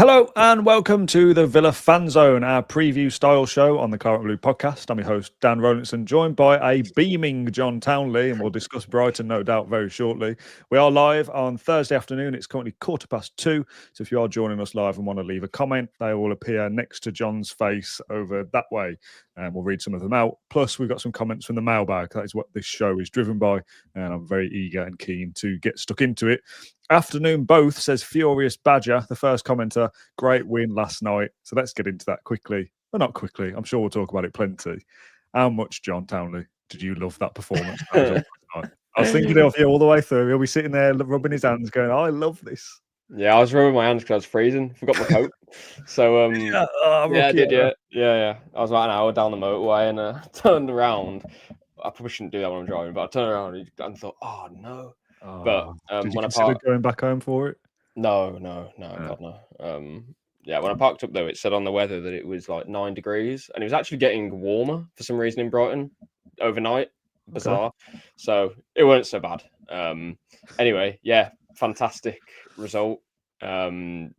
Hello and welcome to the Villa Fan Zone, our preview style show on the Claret Blue podcast. I'm your host, Dan Rolinson, joined by a beaming John Townley, and we'll discuss Brighton, no doubt, very shortly. We are live on Thursday afternoon. It's currently 2:15. So if you are joining us live and want to leave a comment, they will appear next to John's face over that way. And we'll read some of them out. Plus, we've got some comments from the Mailbag. That is what this show is driven by. And I'm very eager and keen to get stuck into it. Afternoon both, says Furious Badger, the first commenter. Great win last night. So let's get into that quickly. Well, not quickly. I'm sure we'll talk about it plenty. How much, John Townley, did you love that performance? I was thinking of you all the way through. He'll be sitting there rubbing his hands going, I love this. Yeah, I was rubbing my hands because I was freezing. Forgot my coat. So, I did. Yeah. I was about an hour down the motorway and turned around. I probably shouldn't do that when I'm driving, but I turned around and thought, oh, no. But did you consider going back home for it? No, God, no. When I parked up though, it said on the weather that it was like 9 degrees, and it was actually getting warmer for some reason in Brighton overnight. Bizarre. Okay. So it wasn't so bad. Anyway, yeah, fantastic result. The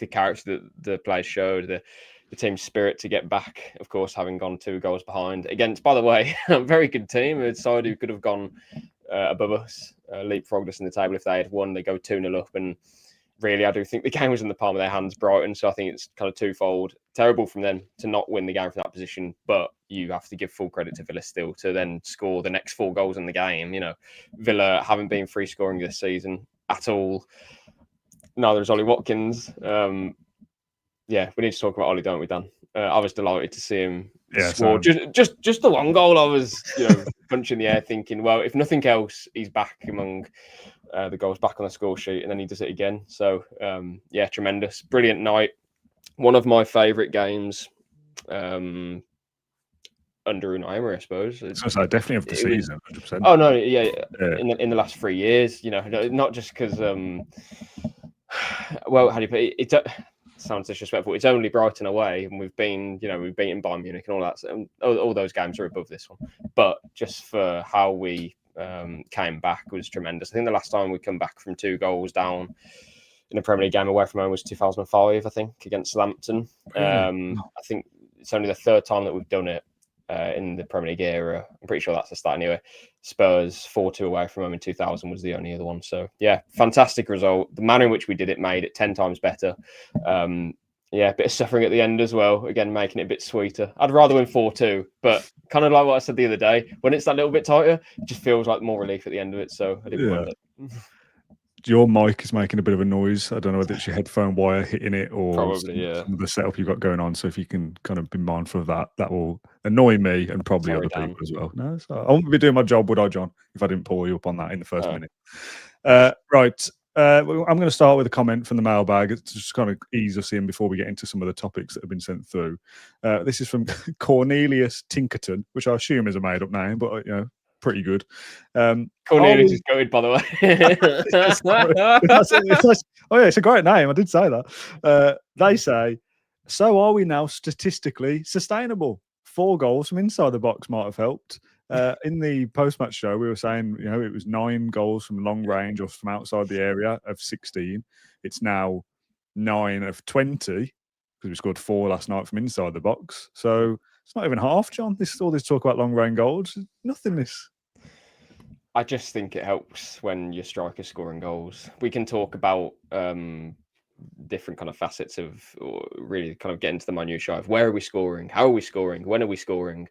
character that the players showed, the team's spirit to get back, of course, having gone 2 goals behind against, by the way, a very good team. A side who could have gone above us, leapfrogged us in the table if they had won. They go 2-0 up, and really, I do think the game was in the palm of their hands, Brighton. So I think it's kind of twofold. Terrible from them to not win the game from that position, but you have to give full credit to Villa still to then score the next 4 goals in the game. You know, Villa haven't been free scoring this season at all. Neither is Ollie Watkins. We need to talk about Ollie, don't we, Dan? I was delighted to see him score. Just the one goal. I was, punching the air, thinking, well, if nothing else, he's back among the goals, back on the score sheet, and then he does it again. So, tremendous, brilliant night. One of my favourite games under Unai Emery, I suppose. So definitely of the season, 100%. Oh no, yeah. In the last 3 years, not just because. Well, how do you put it? It sounds disrespectful. It's only Brighton away, and we've beaten Bayern Munich and all that. So, all those games are above this one, but just for how we came back was tremendous. I think the last time we come back from 2 goals down in a Premier League game away from home was 2005, I think, against Southampton. I think it's only the 3rd time that we've done it in the Premier League era. I'm pretty sure that's the start anyway. Spurs 4-2 away from home in 2000 was the only other one. So yeah, fantastic result. The manner in which we did it made it 10 times better. A bit of suffering at the end as well. Again, making it a bit sweeter. I'd rather win 4-2, but kind of like what I said the other day, when it's that little bit tighter, it just feels like more relief at the end of it. So I didn't mind it. Your mic is making a bit of a noise. I don't know whether it's your headphone wire hitting it or probably, some of the setup you've got going on. So if you can kind of be mindful of that, that will annoy me and probably other people as well. No, so I wouldn't be doing my job, would I, John, if I didn't pull you up on that in the first minute. Right. I'm going to start with a comment from the Mailbag. It's just kind of ease us in before we get into some of the topics that have been sent through. This is from Cornelius Tinkerton, which I assume is a made-up name, but, pretty good. Cornelius is good, by the way. It's a great name. I did say that. They say, so are we now statistically sustainable? 4 goals from inside the box might have helped. In the post-match show, we were saying, it was 9 goals from long range or from outside the area of 16. It's now 9 of 20 because we scored 4 last night from inside the box. So it's not even half, John. All this talk about long range goals, nothingness. I just think it helps when your striker's scoring goals. We can talk about different kind of facets of, or really kind of get into the minutiae of where are we scoring, how are we scoring, when are we scoring.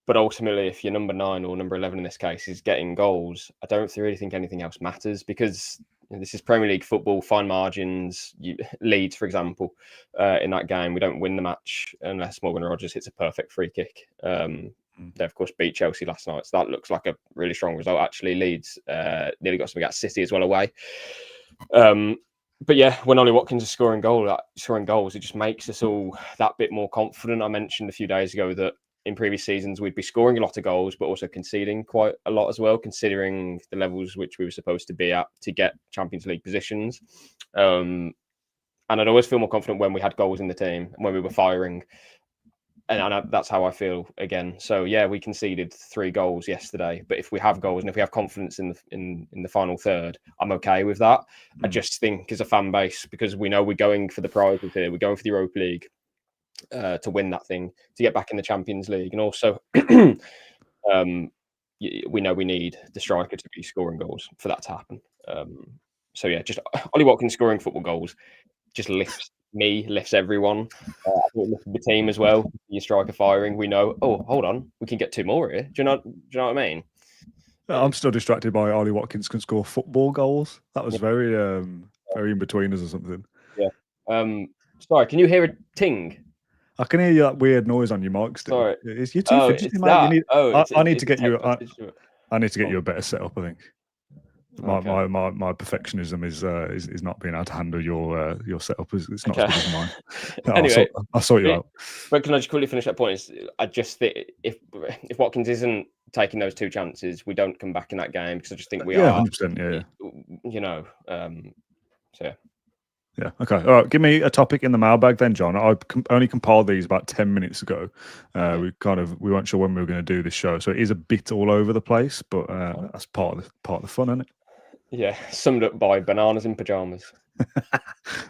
But ultimately, if your number 9 or number 11 in this case is getting goals, I don't really think anything else matters because this is Premier League football, fine margins. Leeds, for example, in that game, we don't win the match unless Morgan Rogers hits a perfect free kick. They, of course, beat Chelsea last night. So that looks like a really strong result. Actually, Leeds nearly got something at City as well away. But yeah, when Ollie Watkins is scoring goals, it just makes us all that bit more confident. I mentioned a few days ago that in previous seasons, we'd be scoring a lot of goals, but also conceding quite a lot as well, considering the levels which we were supposed to be at to get Champions League positions. And I'd always feel more confident when we had goals in the team and when we were firing. and that's how I feel again. So yeah, we conceded 3 goals yesterday, but if we have goals and if we have confidence in the final third, I'm okay with that. I just think as a fan base, because we know we're going for the prizes here, we're going for the Europa League to win that thing, to get back in the Champions League, and also we know we need the striker to be scoring goals for that to happen. So yeah, just Ollie Watkins scoring football goals just lifts everyone. I think it lifts the team as well. Your striker firing, we know. Oh, hold on, we can get 2 more here. Do you know what I mean? I'm still distracted by Ollie Watkins can score football goals. That was very in between us or something. Yeah. Sorry, can you hear a ting? I can hear that weird noise on your mic still. Sorry, You're too fidgety, mate. You need. I need to get you. I need to get you a better setup. I think. My perfectionism is not being able to handle your setup. It's not as good as mine. No, Anyway, I'll sort you out. But can I just quickly finish that point? I just think if Watkins isn't taking those 2 chances, we don't come back in that game, because I just think we are. 100%. Yeah. You know. So yeah. Yeah. Okay. All right. Give me a topic in the mailbag then, John. I only compiled these about 10 minutes ago. We weren't sure when we were going to do this show, so it is a bit all over the place, but that's part of the fun, isn't it? Yeah. Summed up by bananas in pajamas.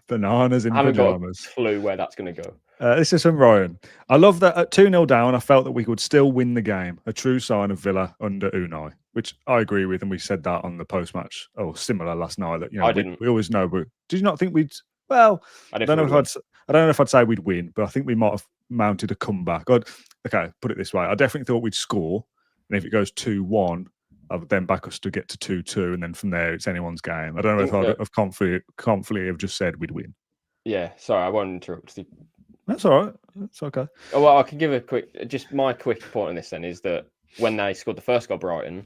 Bananas in pajamas. I haven't got a clue where that's going to go. This is from Ryan. I love that at 2-0 down, I felt that we could still win the game. A true sign of Villa under Unai, which I agree with, and we said that on the post-match. Oh, similar last night. That I didn't. We always know. But did you not think we'd? Well, I don't know if I'd say we'd win, but I think we might have mounted a comeback. Okay, put it this way: I definitely thought we'd score, and if it goes 2-1, I would then back us to get to 2-2, and then from there it's anyone's game. I don't know if I've confidently have just said we'd win. Yeah, sorry, I won't interrupt. That's all right. That's okay. Oh, well, I can give my quick point on this then is that when they scored the first goal, Brighton,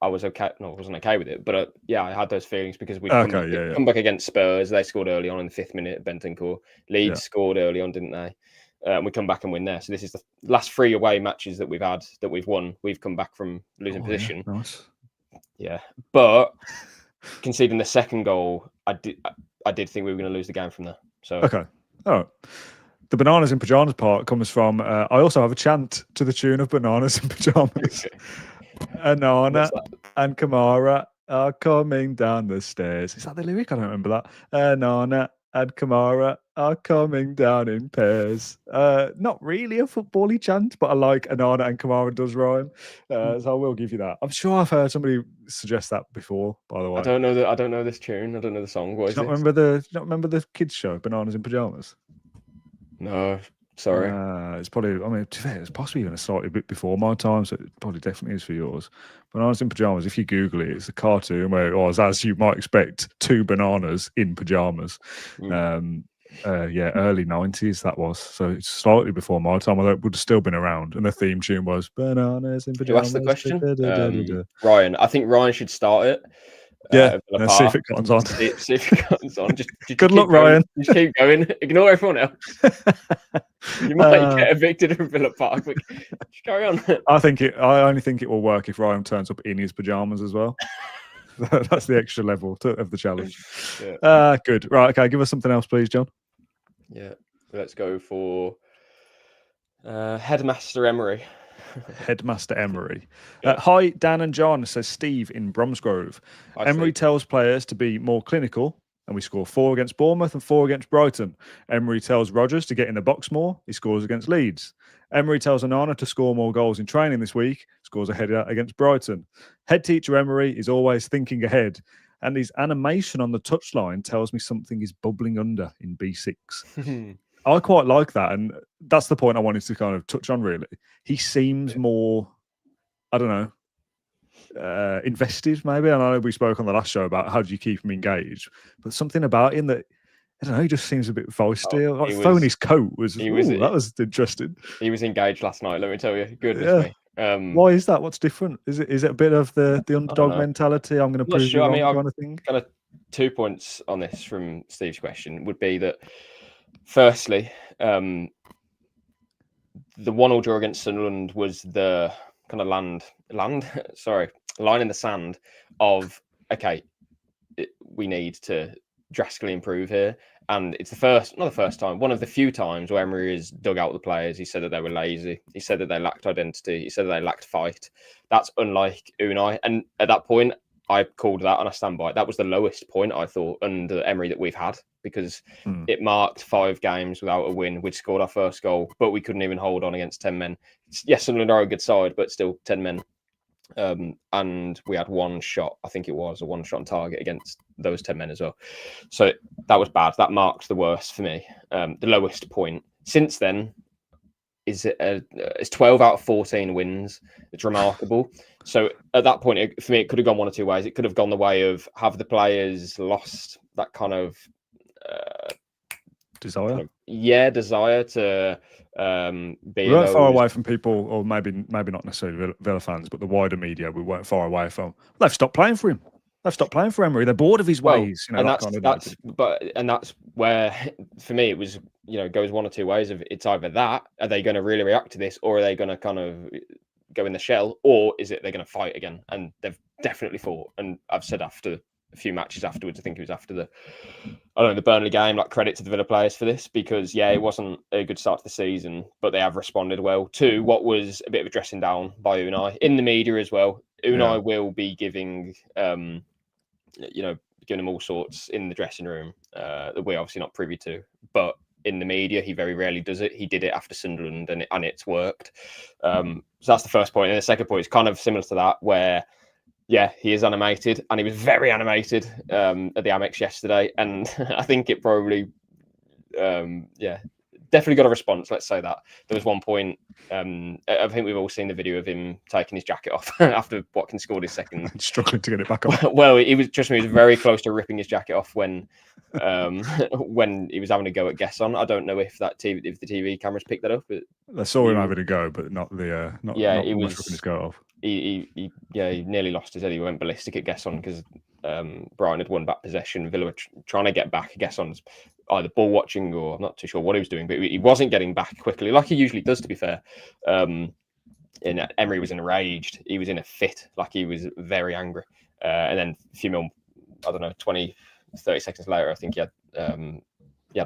I was okay. No, I wasn't okay with it, but yeah, I had those feelings because we'd come back against Spurs. They scored early on in the 5th minute. Bentancur. Leeds scored early on, didn't they? We come back and win there. So this is the last 3 away matches that we've had that we've won. We've come back from losing position. Yeah, nice. Yeah, but conceding the second goal, I did think we were going to lose the game from there. So okay, all right. The bananas in pajamas part comes from. I also have a chant to the tune of bananas in pajamas. Anana and Kamara are coming down the stairs. Is that the lyric? I don't remember that. Anana and Kamara are coming down in pairs. Not really a football-y chant, but I like Anana and Kamara does rhyme. So I will give you that. I'm sure I've heard somebody suggest that before, by the way. I don't know this tune. I don't know the song. What is it? Do you not remember the kids show, Bananas in Pajamas? No, sorry. It's probably, I mean, to be fair, it's possibly even a slightly bit before my time, so it probably definitely is for yours. Bananas in Pajamas, if you Google it, it's a cartoon where it was, as you might expect, 2 bananas in pajamas. Early 90s that was. So it's slightly before my time, although it would have still been around. And the theme tune was Bananas in Pajamas. Who asked the question? Ryan. I think Ryan should start it. Let's see if it comes on. See if it comes on. Just good luck, Ryan. Just keep going. Ignore everyone else. You might get evicted from Villa Park, but just carry on. I only think it will work if Ryan turns up in his pajamas as well. That's the extra level of the challenge. Yeah. Good. Right. Okay. Give us something else, please, John. Yeah. Let's go for Headmaster Emery. Headmaster Emery. Hi, Dan and John, says Steve in Bromsgrove. Emery tells players to be more clinical, and we score 4 against Bournemouth and 4 against Brighton. Emery tells Rodgers to get in the box more. He scores against Leeds. Emery tells Onana to score more goals in training this week. Scores a header against Brighton. Head teacher Emery is always thinking ahead, and his animation on the touchline tells me something is bubbling under in B6. I quite like that, and that's the point I wanted to kind of touch on, really. He seems more, I don't know, invested, maybe. And I know we spoke on the last show about how do you keep him engaged, but something about him that, I don't know, he just seems a bit feisty. Throwing his coat that was interesting. He was engaged last night, let me tell you. Goodness me. Why is that? What's different? Is it a bit of the underdog mentality? I'm going to prove you wrong kind of thing? Kind of 2 points on this from Steve's question would be that, firstly, the 1-1 draw against Sunderland was the kind of line in the sand of, okay, we need to drastically improve here. And it's not the first time, one of the few times where Emery has dug out the players. He said that they were lazy. He said that they lacked identity. He said that they lacked fight. That's unlike Unai. And at that point, I called that and I stand by it. That was the lowest point, I thought, under Emery that we've had, because it marked 5 games without a win. We'd scored our first goal, but we couldn't even hold on against 10 men. Yes, Sunderland are a good side, but still 10 men. And we had one shot, I think it was a one shot on target against those 10 men as well. So that was bad. That marked the worst for me, the lowest point. Since then, it's 12 out of 14 wins. It's remarkable. So at that point, for me, it could have gone one or two ways. It could have gone the way of, have the players lost that kind of desire? Desire to be. We weren't far away from people, or maybe not necessarily Villa fans, but the wider media. We weren't far away from. They've stopped playing for him. They've stopped playing for Emery. They're bored of his ways. And that's where, for me, it was, goes one or two ways. Of it's either that, are they going to really react to this, or are they going to kind of go in the shell, or is it they're going to fight again? And they've definitely fought. And I've said after a few matches afterwards, I think it was after the Burnley game, like, credit to the Villa players for this, because it wasn't a good start to the season, but they have responded well to what was a bit of a dressing down by Unai in the media as well. Unai will be giving giving them all sorts in the dressing room that we're obviously not privy to, but in the media he very rarely does it. He did it after Sunderland and it's worked. So that's the first point. And the second point is kind of similar to that, where he is animated, and he was very animated at the Amex yesterday. And I think it probably, definitely got a response. Let's say that. There was one point, I think we've all seen the video of him taking his jacket off after Watkins scored his second. Struggling to get it back on. Well, he was very close to ripping his jacket off when he was having a go at Gesson. I don't know if the TV cameras picked that up. But I saw him having a go, but not he was ripping his coat off. He nearly lost his head. He went ballistic at Gesson because Brighton had won back possession. Villa were trying to get back. Gesson's either ball watching, or I'm not too sure what he was doing, but he wasn't getting back quickly like he usually does, to be fair. And Emery was enraged. He was in a fit, like he was very angry. And then a few more, 20, 30 seconds later, I think he had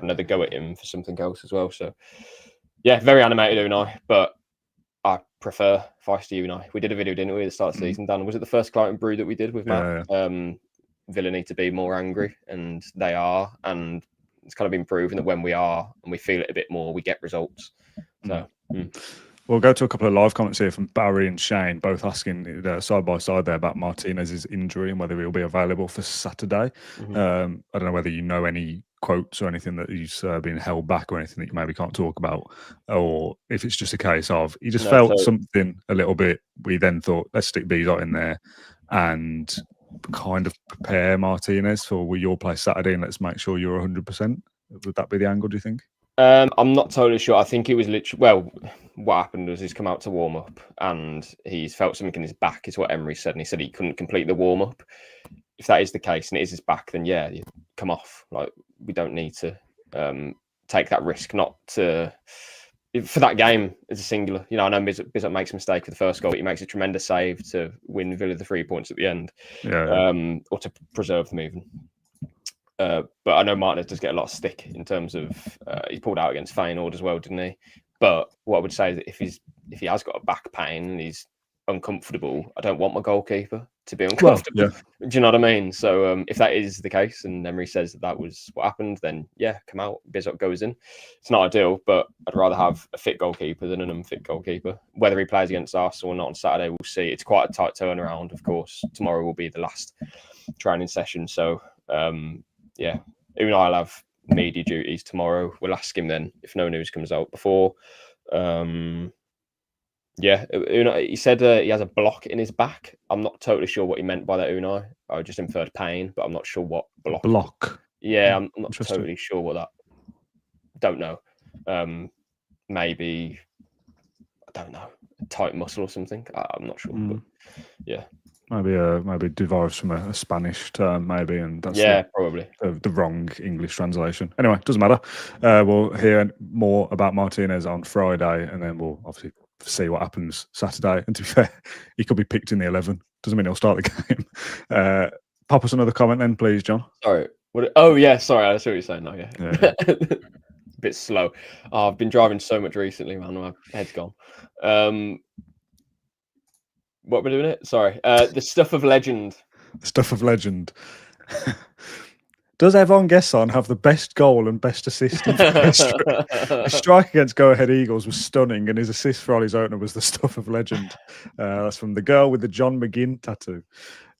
another go at him for something else as well. So very animated Unai, but I prefer feisty Unai. We did a video, didn't we, at the start of the season, Dan? Was it the first Client Brew that we did with Matt? Yeah. Villa need to be more angry, and they are. And it's kind of been proven that when we are and we feel it a bit more, we get results. So we'll go to a couple of live comments here from Barry and Shane, both asking side by side there about Martinez's injury and whether he'll be available for Saturday. I don't know whether you know any quotes or anything that he's been held back, or anything that you maybe can't talk about, or if it's just a case of he just felt something a little bit. We then thought, let's stick Bezos in there and kind of prepare Martinez for your play Saturday, and let's make sure you're 100%. Would that be the angle, do you think? I'm not totally sure. I think it was literally, what happened was he's come out to warm up and he's felt something in his back, is what Emery said. And he said he couldn't complete the warm up. If that is the case and it is his back, then you come off. Like, we don't need to take that risk for that game. It's a singular. I know Bizot makes a mistake with the first goal, but he makes a tremendous save to win Villa the 3 points at the end, or to preserve them even. But I know Martinez does get a lot of stick in terms of he pulled out against Feyenoord as well, didn't he? But what I would say is that if he has got a back pain and he's uncomfortable, I don't want my goalkeeper to be uncomfortable. Do you know what I mean? So if that is the case, and Emery says that was what happened, then come out, Bizot goes in. It's not ideal, but I'd rather have a fit goalkeeper than an unfit goalkeeper. Whether he plays against Arsenal or not on Saturday, we'll see. It's quite a tight turnaround, of course. Tomorrow will be the last training session, so Unai will have media duties tomorrow. We'll ask him then if no news comes out before. Unai, he said he has a block in his back. I'm not totally sure what he meant by that, Unai. I just inferred pain, but I'm not sure what block. Yeah, I'm not totally sure what that. Don't know. Maybe, I don't know, a tight muscle or something. I'm not sure. But Maybe derives from a Spanish term, maybe, and that's probably the wrong English translation. Anyway, doesn't matter. We'll hear more about Martinez on Friday, and then we'll obviously see what happens Saturday. And to be fair, he could be picked in the 11. Doesn't mean he'll start the game. Pop us another comment then, please, John. Sorry, Oh yeah, sorry, I see what you're saying now. Yeah, Yeah. bit slow. Oh, I've been driving so much recently, man. My head's gone. What we're doing it? Sorry. The stuff of legend. Stuff of legend. Does Evon Gesson have the best goal and best assist in history? His strike against Go Ahead Eagles was stunning, and his assist for Ollie's opener was the stuff of legend. That's from the girl with the John McGinn tattoo.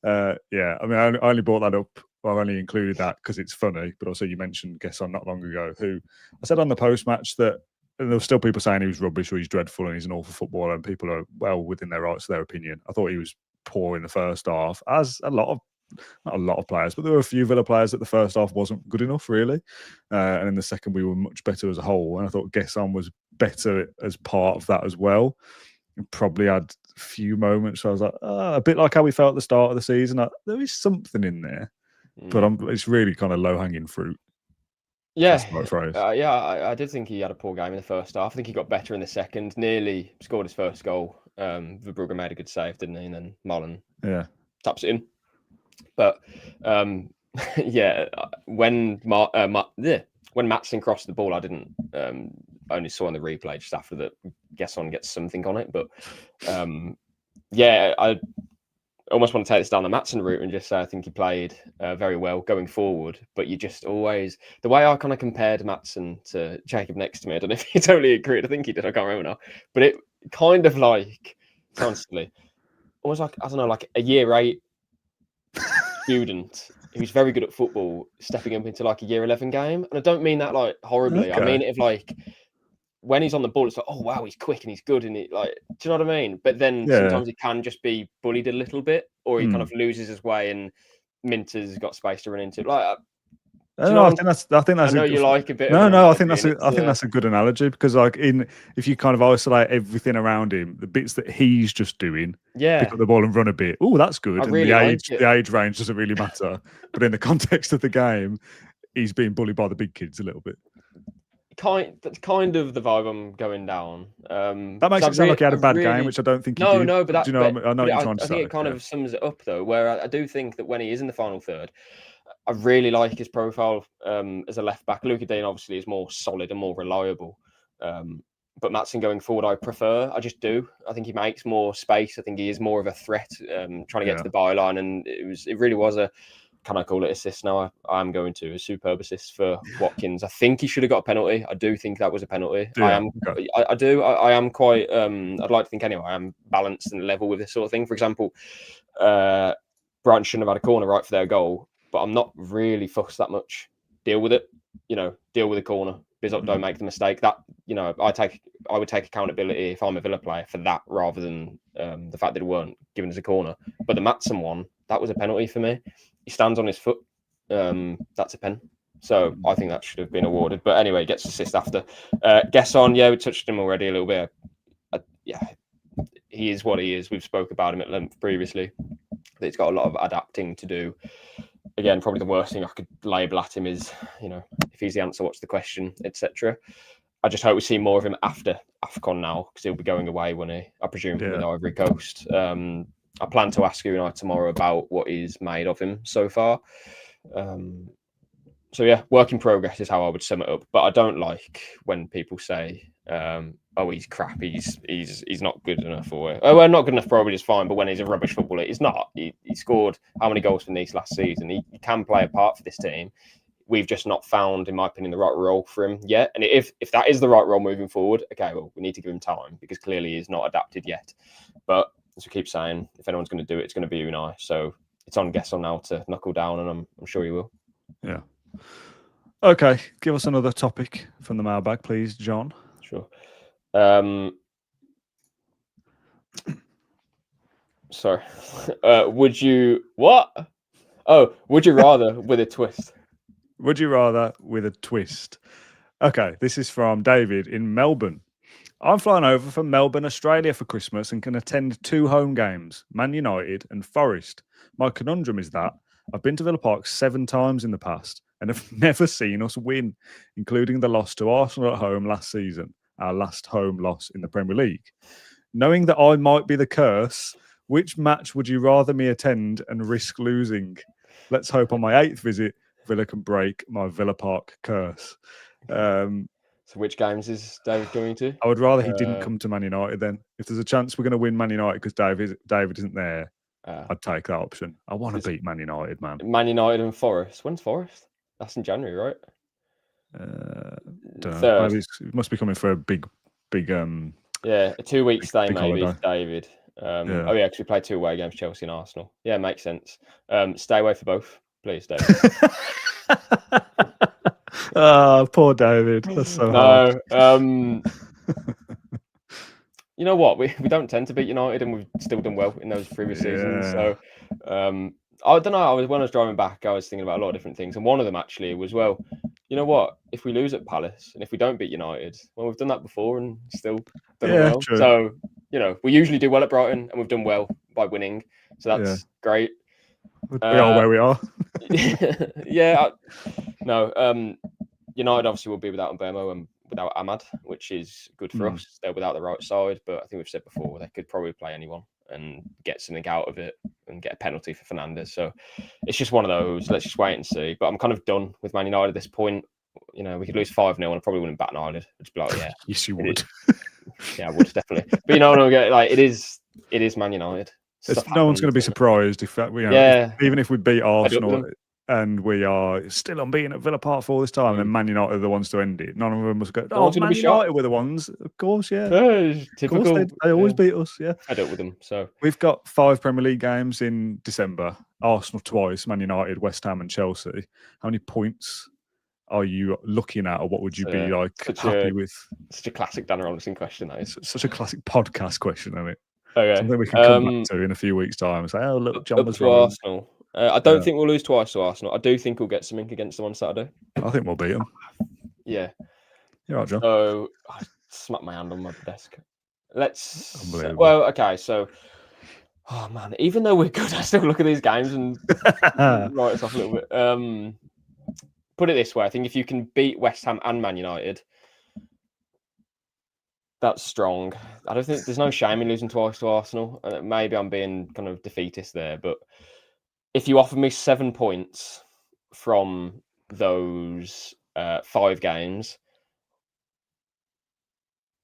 Yeah, I mean, I only brought that up. Well, I only included that because it's funny, but also you mentioned Gesson not long ago, who I said on the post match that there were still people saying he was rubbish or he's dreadful and he's an awful footballer, and people are well within their rights to their opinion. I thought he was poor in the first half, as not a lot of players, but there were a few Villa players that the first half wasn't good enough, really. And in the second, we were much better as a whole. And I thought Gesson was better as part of that as well. And probably had a few moments where I was like, a bit like how we felt at the start of the season. There is something in there, but it's really kind of low-hanging fruit. Yeah, I did think he had a poor game in the first half. I think he got better in the second. Nearly scored his first goal. Verbrugge made a good save, didn't he? And then Mullen taps it in. But yeah, when Maatsen crossed the ball, I didn't only saw on the replay just after that Gesson gets something on it. But yeah, I almost want to take this down the Maatsen route and just say I think he played very well going forward. But you just always, the way I kind of compared Maatsen to Jacob next to me, I don't know if he totally agreed. I think he did. I can't remember now. But it kind of like constantly, almost like, I don't know, like a year 8 student who's very good at football stepping up into like a year 11 game. And I don't mean that like horribly. Okay. I mean it if like when he's on the ball, it's like, oh wow, he's quick and he's good, and it like, do you know what I mean? But then sometimes he can just be bullied a little bit, or he kind of loses his way and Minter's got space to run into. Like, I think that's. I know you like a bit. No. I think that's a good analogy, because like if you kind of isolate everything around him, the bits that he's just doing, pick up the ball and run a bit. Oh, that's good. And the age range doesn't really matter, but in the context of the game, he's being bullied by the big kids a little bit. That's kind of the vibe I'm going down. That makes it sound like he had a bad game, which I don't think he did. No, but that's. I know what you're trying to say. I think it kind of sums it up though, where I do think that when he is in the final third, I really like his profile as a left back. Luka Dean obviously is more solid and more reliable. But Maatsen going forward, I prefer. I just do. I think he makes more space. I think he is more of a threat, trying to get to the byline. And it really was a, can I call it assist now? I am going to a superb assist for Watkins. I think he should have got a penalty. I do think that was a penalty. Yeah, I do. I am quite. I'd like to think anyway. I am balanced and level with this sort of thing. For example, Brighton shouldn't have had a corner right for their goal, but I'm not really fussed that much. Deal with it. Deal with the corner. Don't make the mistake. That I would take accountability if I'm a Villa player for that, rather than the fact that it weren't given as a corner. But the Maatsen one, that was a penalty for me. He stands on his foot. That's a pen. So I think that should have been awarded. But anyway, he gets assist after. Gesson, we touched him already a little bit. He is what he is. We've spoke about him at length previously. He's got a lot of adapting to do. Again, probably the worst thing I could label at him is, if he's the answer, what's the question, etc. I just hope we see more of him after AFCON now, because he'll be going away, won't he? I presume with Ivory Coast. I plan to ask Unai tomorrow about what he's made of him so far. So yeah, work in progress is how I would sum it up. But I don't like when people say, "Oh, he's crap. He's not good enough," or well, not good enough probably is fine. But when he's a rubbish footballer, he's not. He scored how many goals for Nice last season? He can play a part for this team. We've just not found, in my opinion, the right role for him yet. And if that is the right role moving forward, okay, well, we need to give him time, because clearly he's not adapted yet. But as we keep saying, if anyone's going to do it, it's going to be Unai. So it's on Gesson now to knuckle down, and I'm sure he will. Yeah. Okay, give us another topic from the mailbag, please, John. Sure. Sorry. Would you rather with a twist? Would you rather with a twist? Okay, this is from David in Melbourne. I'm flying over from Melbourne, Australia for Christmas and can attend 2 home games, Man United and Forest. My conundrum is that I've been to Villa Park 7 times in the past and have never seen us win, including the loss to Arsenal at home last season, our last home loss in the Premier League. Knowing that I might be the curse, which match would you rather me attend and risk losing? Let's hope on my 8th visit Villa can break my Villa Park curse. So which games is David going to? I would rather he didn't come to Man United then. If there's a chance we're going to win Man United because David isn't there, I'd take that option. I want to beat Man United, man. Man United and Forest. When's Forest? That's in January, right? Don't know. Maybe it must be coming for a big. Yeah, a 2-week stay maybe, holiday. David. Oh yeah, because we played 2 away games, Chelsea and Arsenal. Yeah, makes sense. Stay away for both, please, David. Oh, poor David. That's so hard. You know what? We don't tend to beat United, and we've still done well in those previous seasons. So I don't know. When I was driving back, I was thinking about a lot of different things, and one of them actually was, well, you know what? If we lose at Palace and if we don't beat United, well, we've done that before and still done well. True. So we usually do well at Brighton, and we've done well by winning. So that's great. We are where we are. United obviously will be without Mbemo and without Ahmad, which is good for us. They're without the right side, but I think we've said before they could probably play anyone and get something out of it and get a penalty for Fernandes. So it's just one of those. Let's just wait and see. But I'm kind of done with Man United at this point. We could lose 5-0 and I probably wouldn't bat an eyelid. I'd just be like, yeah. Yes, you would. Yeah, I would definitely. But it is Man United. No one's going to be surprised if that. Even if we beat Arsenal and we are still unbeaten at Villa Park for all this time, and then Man United are the ones to end it. None of them must go. Oh, Man United were the ones, of course. Yeah, typical. Of course they always beat us. Yeah, I dealt with them. So we've got 5 Premier League games in December. Arsenal twice, Man United, West Ham, and Chelsea. How many points are you looking at, or what would you be happy with? Such a classic Dan Rolinson question. That is such a classic podcast question, isn't it? Okay. Something we can come back to in a few weeks' time and say, "Oh, look, John was wrong." Arsenal. I don't think we'll lose twice to Arsenal. I do think we'll get something against them on Saturday. I think we'll beat them. Yeah. You're right, John. So I smacked my hand on my desk. Well, okay. So, oh man, even though we're good, I still look at these games and write us off a little bit. Put it this way: I think if you can beat West Ham and Man United, that's strong. I don't think there's no shame in losing twice to Arsenal. Maybe I'm being kind of defeatist there, but if you offer me 7 points from those 5 games,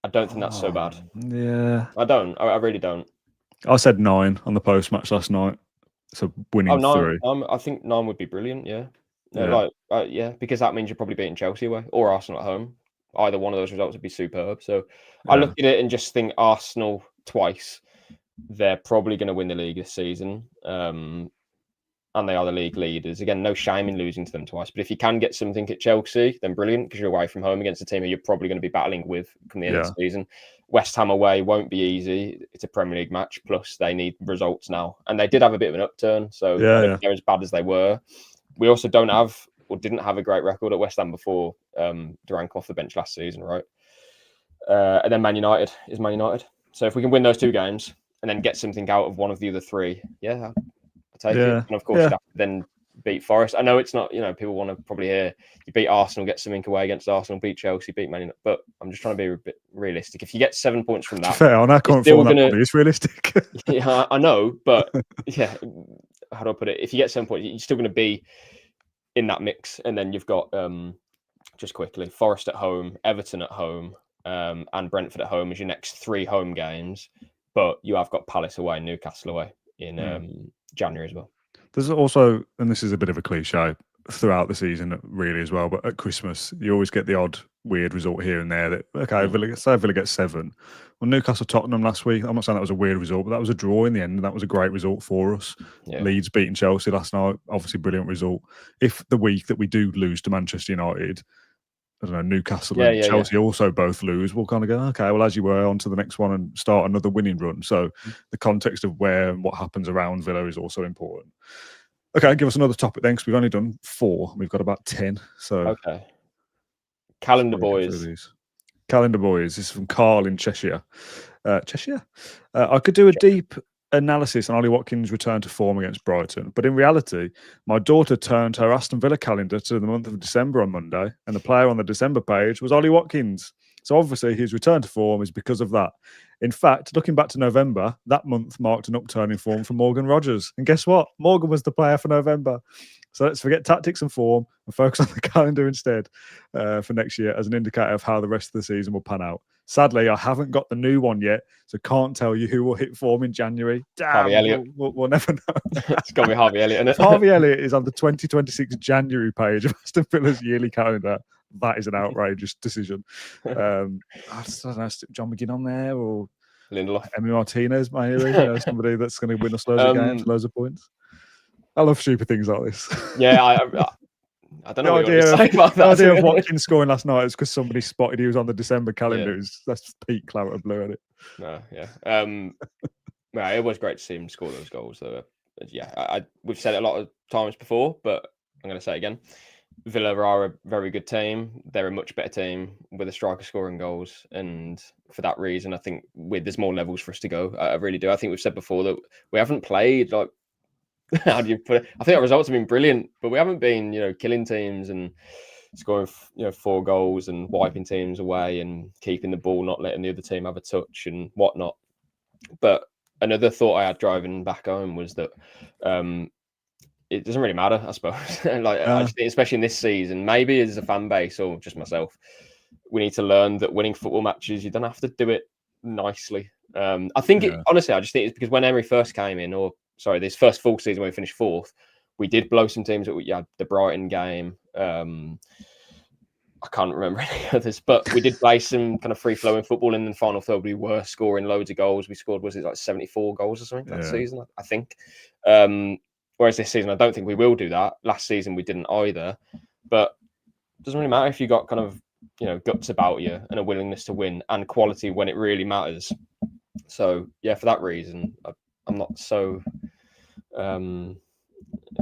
I don't think that's so bad. Yeah, I don't. I really don't. I said 9 on the post match last night. So winning 3. I think 9 would be brilliant. Yeah. Because that means you're probably beating Chelsea away or Arsenal at home. Either one of those results would be superb. So I look at it and just think Arsenal twice. They're probably going to win the league this season. And they are the league leaders. Again, no shame in losing to them twice. But if you can get something at Chelsea, then brilliant, because you're away from home against a team who you're probably going to be battling with come the end of the season. West Ham away won't be easy. It's a Premier League match, plus they need results now. And they did have a bit of an upturn, so they're as bad as they were. We also didn't have a great record at West Ham before Duran come off the bench last season, right? And then Man United is Man United. So if we can win those 2 games and then get something out of one of the other 3, take it. And of course, you have to then beat Forest. I know it's not, people want to probably hear you beat Arsenal, get something away against Arsenal, beat Chelsea, beat Man United. But I'm just trying to be a bit realistic. If you get 7 points from that, fair, on our current form, it's realistic. Yeah, I know, but how do I put it? If you get 7 points, you're still going to be in that mix. And then you've got just quickly Forest at home, Everton at home, and Brentford at home as your next 3 home games. But you have got Palace away, Newcastle away in January as well. There's also, and this is a bit of a cliche throughout the season really as well, but at Christmas you always get the odd weird result here and there that Villa gets 7. Well, Newcastle Tottenham last week, I'm not saying that was a weird result, but that was a draw in the end, and that was a great result for us. Leeds beating Chelsea last night, obviously brilliant result. If the week that we do lose to Manchester United, I don't know, Newcastle and Chelsea also both lose, we'll kind of go, okay, well, as you were, on to the next one and start another winning run. So the context of where and what happens around Villa is also important. Okay, give us another topic then, because we've only done 4. We've got about 10. So Calendar boys. Calendar boys. This is from Carl in Cheshire. I could do a deep analysis on Ollie Watkins' return to form against Brighton, but in reality, my daughter turned her Aston Villa calendar to the month of December on Monday, and the player on the December page was Ollie Watkins. So obviously his return to form is because of that. In fact, looking back to November, that month marked an upturn in form for Morgan Rogers. And guess what? Morgan was the player for November. So let's forget tactics and form and focus on the calendar instead for next year as an indicator of how the rest of the season will pan out. Sadly, I haven't got the new one yet, so can't tell you who will hit form in January. Damn, Harvey Elliott. We'll never know. It's got to be Harvey Elliott, isn't it? Harvey Elliott is on the 2026 January page of Aston Villa's yearly calendar. That is an outrageous decision. I don't know, John McGinn on there or Lindelof. Emi Martinez, maybe somebody that's going to win us loads of games, loads of points. I love stupid things like this. Yeah, I don't know what you want to say about that. The idea of Watkins scoring last night is because somebody spotted he was on the December calendar. Yeah. That's peak clout of blue, isn't it? No, yeah. It was great to see him score those goals, though. Yeah, we've said it a lot of times before, but I'm going to say it again. Villa are a very good team. They're a much better team with a striker scoring goals, and for that reason, I think there's more levels for us to go. I really do. I think we've said before that we haven't played like. How do you put it? I think our results have been brilliant, but we haven't been, killing teams and scoring, 4 goals and wiping teams away and keeping the ball, not letting the other team have a touch and whatnot. But another thought I had driving back home was that it doesn't really matter, I suppose. I just think, especially in this season, maybe as a fan base or just myself, we need to learn that winning football matches, you don't have to do it nicely. I think honestly, I just think it's because when Emery first came in, this first full season when we finished 4th, we did blow some teams. We had the Brighton game. I can't remember any others, but we did play some kind of free-flowing football in the final third. We were scoring loads of goals. We scored, was it like 74 goals or something that season, I think. Whereas this season, I don't think we will do that. Last season, we didn't either. But it doesn't really matter if you got kind of, guts about you and a willingness to win and quality when it really matters. So, yeah, for that reason, I'm not so kind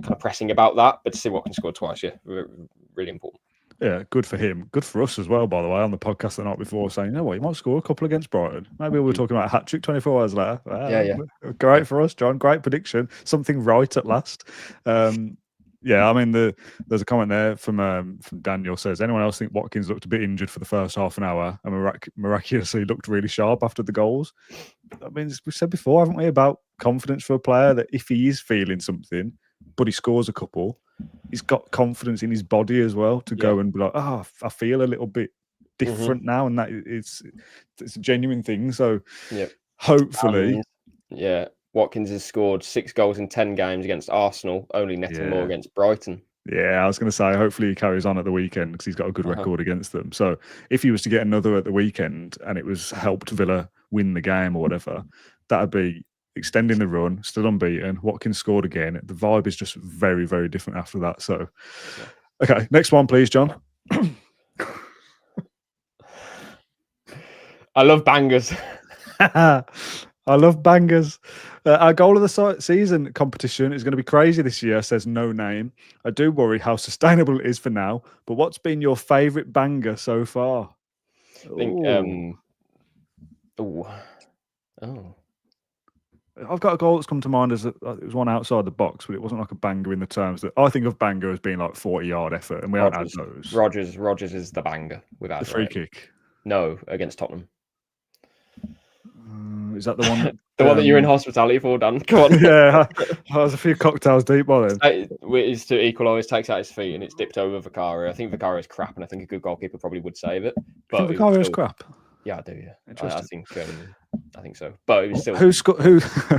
of pressing about that, but to see Watkins score twice, really important. Yeah, good for him. Good for us as well, by the way, on the podcast the night before, saying, you might score a couple against Brighton. Maybe we're talking about a hat-trick 24 hours later. Yeah. Great for us, John. Great prediction. Something right at last. Yeah, I mean, there's a comment there from Daniel says, anyone else think Watkins looked a bit injured for the first half an hour and miraculously looked really sharp after the goals? I mean, we've said before, haven't we, about confidence for a player that if he is feeling something, but he scores a couple, he's got confidence in his body as well to go and be like, I feel a little bit different now, and that it's a genuine thing. So hopefully, Watkins has scored 6 goals in 10 games against Arsenal, only netting more against Brighton. Yeah, I was going to say, hopefully he carries on at the weekend because he's got a good record against them. So if he was to get another at the weekend and it was helped Villa win the game or whatever, that would be extending the run, still unbeaten. Watkins scored again. The vibe is just very, very different after that. So, okay, next one, please, John. I love bangers. I love bangers. Our goal of the season competition is going to be crazy this year, says No Name. I do worry how sustainable it is for now, but what's been your favourite banger so far? I think, I've got a goal that's come to mind as it was one outside the box, but it wasn't like a banger in the terms that I think of banger as being like 40-yard effort, and we haven't had those. Rogers is the banger. The free kick. No, against Tottenham. Is that the one? The one that you're in hospitality for, Dan? Come on. Yeah, I was a few cocktails deep by then. It's to equalise, takes out his feet, and it's dipped over Vicario. I think Vicario's crap, and I think a good goalkeeper probably would save it. But Vicario's crap? Yeah, I do, yeah. I think so. But it was still... Who?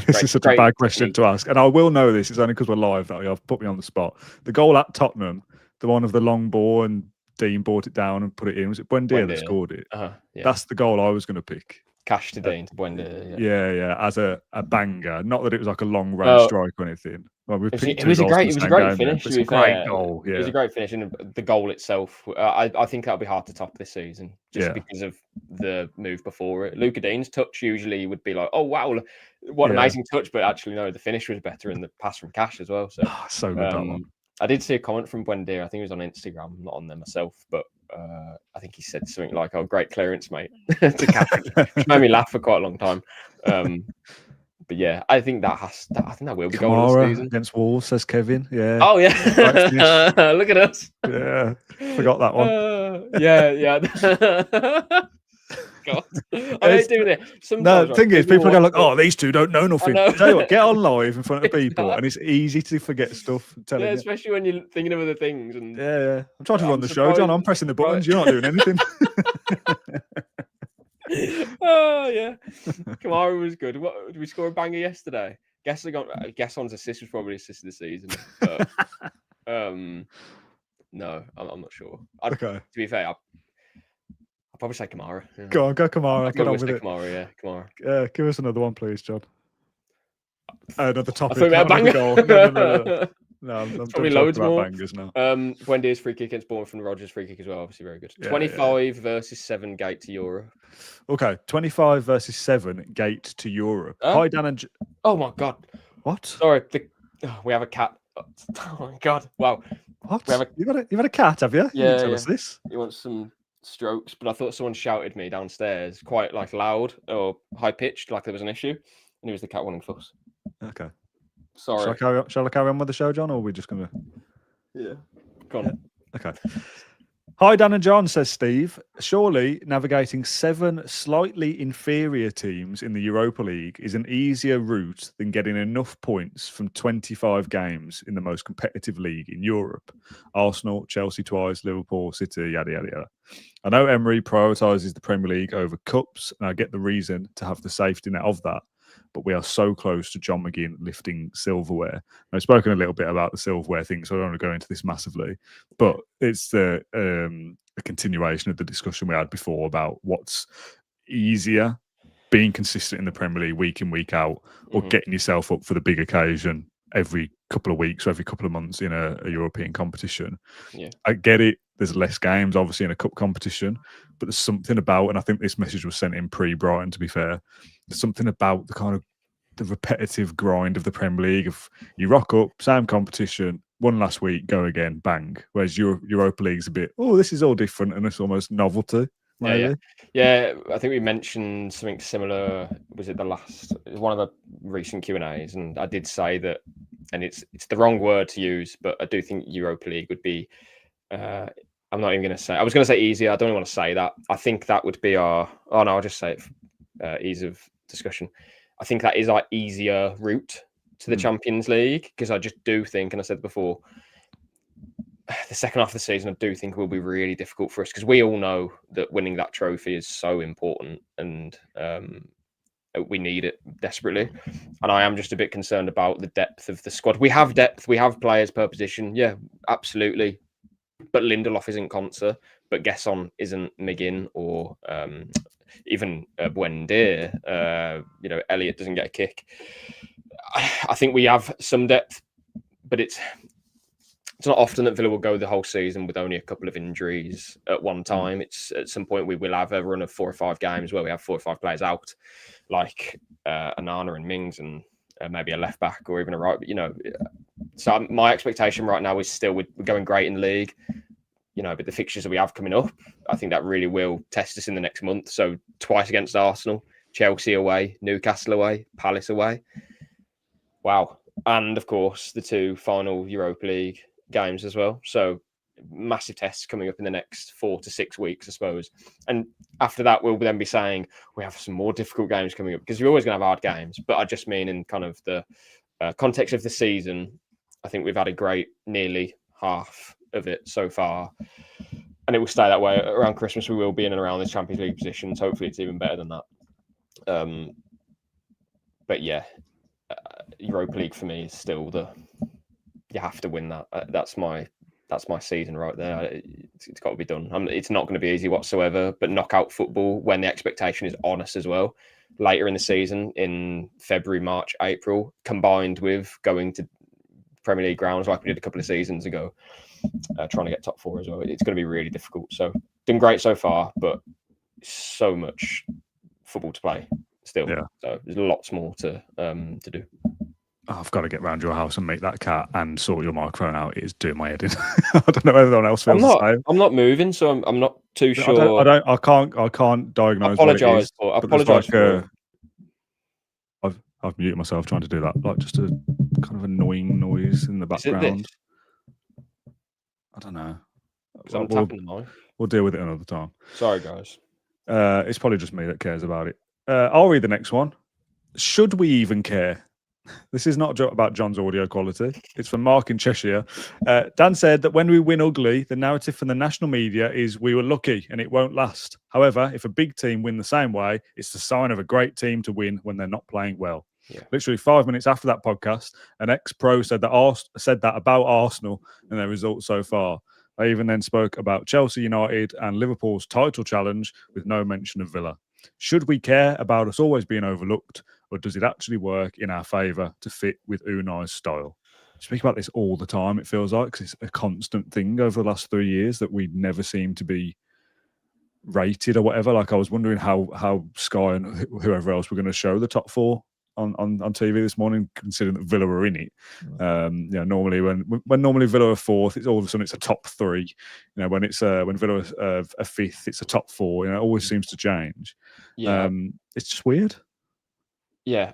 This is such a bad question to ask, and I will know this. It's only because we're live that you've put me on the spot. The goal at Tottenham, the one of the long ball, and Dean brought it down and put it in. Was it Buendia that scored it? That's the goal I was going to pick. Cash to Dean to Buendia. Yeah, as a banger. Not that it was like a long range strike or anything. Well, it was a great finish. It was a great goal. Yeah. It was a great finish, and the goal itself, I think that'll be hard to top this season, just because of the move before it. Luca Dean's touch usually would be like, oh wow, what an amazing touch, but actually no, the finish was better, and the pass from Cash as well. So good that one. I did see a comment from Buendia. I think it was on Instagram, not on there myself, but I think he said something like, "Oh, great clearance, mate," to Cash, which made me laugh for quite a long time. But yeah, I think that will be goal of the season against Wolves, says Kevin. Yeah. Oh yeah. Look at us. Yeah. Forgot that one. Yeah. God. I hate doing it. No, Sometimes the thing is, people go like, "Oh, these two don't know nothing." know. Tell you what, get on live in front of people, and it's easy to forget stuff. I'm telling Yeah, you. especially when you're thinking of other things. And Yeah. I'm trying to run I'm the show, John. I'm surprised- pressing the buttons. Right. You're not doing anything. Oh yeah, Kamara was good. What did we score a banger yesterday? Guesson's assist was probably assist of the season, but no, I'm not sure. Okay. To be fair, I'll probably say Kamara. Yeah. Go on, go Kamara. Get on with it. Kamara, yeah, Kamara. Give us another one, please, John. Another topic. I thought Not another banger. goal. No, I'm probably done loads talking more. about bangers now. Buendia's free kick against Bournemouth and Rodgers' free kick as well. Obviously, very good. Yeah, 25 versus 7 gate to Europe. Okay, 25 versus 7 gate to Europe. Hi, Dan and. Oh my God! What? Sorry, we have a cat. Oh my God! Wow. What? You've had a cat, have you? Yeah. You didn't tell us this. He wants some strokes, but I thought someone shouted me downstairs, quite like loud or high pitched, like there was an issue, and it was the cat wanting fuss. Okay. Sorry. Shall I carry on with the show, John, or are we just gonna? Yeah. Go on. Okay. Hi, Dan and John, says Steve. Surely navigating 7 slightly inferior teams in the Europa League is an easier route than getting enough points from 25 games in the most competitive league in Europe. Arsenal, Chelsea twice, Liverpool, City, yada, yada, yada. I know Emery prioritises the Premier League over cups, and I get the reason to have the safety net of that. But we are so close to John McGinn lifting silverware. I've spoken a little bit about the silverware thing, so I don't want to go into this massively. But it's a continuation of the discussion we had before about what's easier, being consistent in the Premier League week in, week out, or getting yourself up for the big occasion every couple of weeks or every couple of months in a European competition. Yeah. I get it. There's less games, obviously, in a cup competition, but there's something about, and I think this message was sent in pre-Brighton, to be fair, there's something about the kind of the repetitive grind of the Premier League of you rock up, same competition, won last week, go again, bang. Whereas Europa League's a bit, this is all different, and it's almost novelty. Maybe. Yeah. I think we mentioned something similar. Was it one of the recent Q&As? And I did say that, and it's the wrong word to use, but I do think Europa League would be. I'm not even going to say. I was going to say easier. I don't even want to say that. I think that would be our. Oh no, I'll just say it. Ease of discussion. I think that is our easier route to the Champions League, because I just do think, and I said before, the second half of the season, I do think will be really difficult for us, because we all know that winning that trophy is so important, and we need it desperately. And I am just a bit concerned about the depth of the squad. We have depth. We have players per position. Yeah, absolutely. But Lindelof isn't Konsa, but Gesson isn't McGinn, or even Buendia. Elliott doesn't get a kick. I think we have some depth, but it's not often that Villa will go the whole season with only a couple of injuries at one time. It's at some point we will have a run of 4 or 5 games where we have 4 or 5 players out, like Anana and Mings, and maybe a left back or even a right. So my expectation right now is still we're going great in the league. But the fixtures that we have coming up, I think that really will test us in the next month. So twice against Arsenal, Chelsea away, Newcastle away, Palace away. Wow. And of course, the 2 final Europa League games as well. So massive tests coming up in the next 4 to 6 weeks, I suppose. And after that, we'll then be saying we have some more difficult games coming up, because you're always going to have hard games. But I just mean in kind of the context of the season, I think we've had a great nearly half of it so far, and it will stay that way. Around Christmas we will be in and around this Champions League positions. Hopefully it's even better than that. But yeah, Europa League for me is still you have to win that. That's my season right there. It's got to be done. It's not going to be easy whatsoever, but knockout football, when the expectation is on us as well, later in the season, in February, March, April, combined with going to Premier League grounds like we did a couple of seasons ago, trying to get top 4 as well. It's going to be really difficult. So done great so far, but so much football to play still. Yeah. So there's lots more to do. I've got to get round your house and make that cat and sort your microphone out. It is doing my head in. I don't know if anyone else feels the same. I'm not moving, so I'm not too sure. I can't diagnose. Apologise for. I've muted myself trying to do that, like just a kind of annoying noise in the background. I don't know. I'm tapping the mic. We'll deal with it another time. Sorry, guys. It's probably just me that cares about it. I'll read the next one. Should we even care? This is not about John's audio quality. It's from Mark in Cheshire. Dan said that when we win ugly, the narrative from the national media is we were lucky and it won't last. However, if a big team win the same way, it's the sign of a great team to win when they're not playing well. Yeah. Literally 5 minutes after that podcast, an ex-pro said that about Arsenal and their results so far. They even then spoke about Chelsea United and Liverpool's title challenge with no mention of Villa. Should we care about us always being overlooked, or does it actually work in our favour to fit with Unai's style? I speak about this all the time, it feels like, because it's a constant thing over the last 3 years that we never seem to be rated or whatever. Like, I was wondering how Sky and whoever else were going to show the top four on TV this morning, considering that Villa were in it. Normally when normally Villa are fourth, it's all of a sudden it's a top three. When Villa are fifth, it's a top four. It always seems to change. Yeah, it's just weird. Yeah,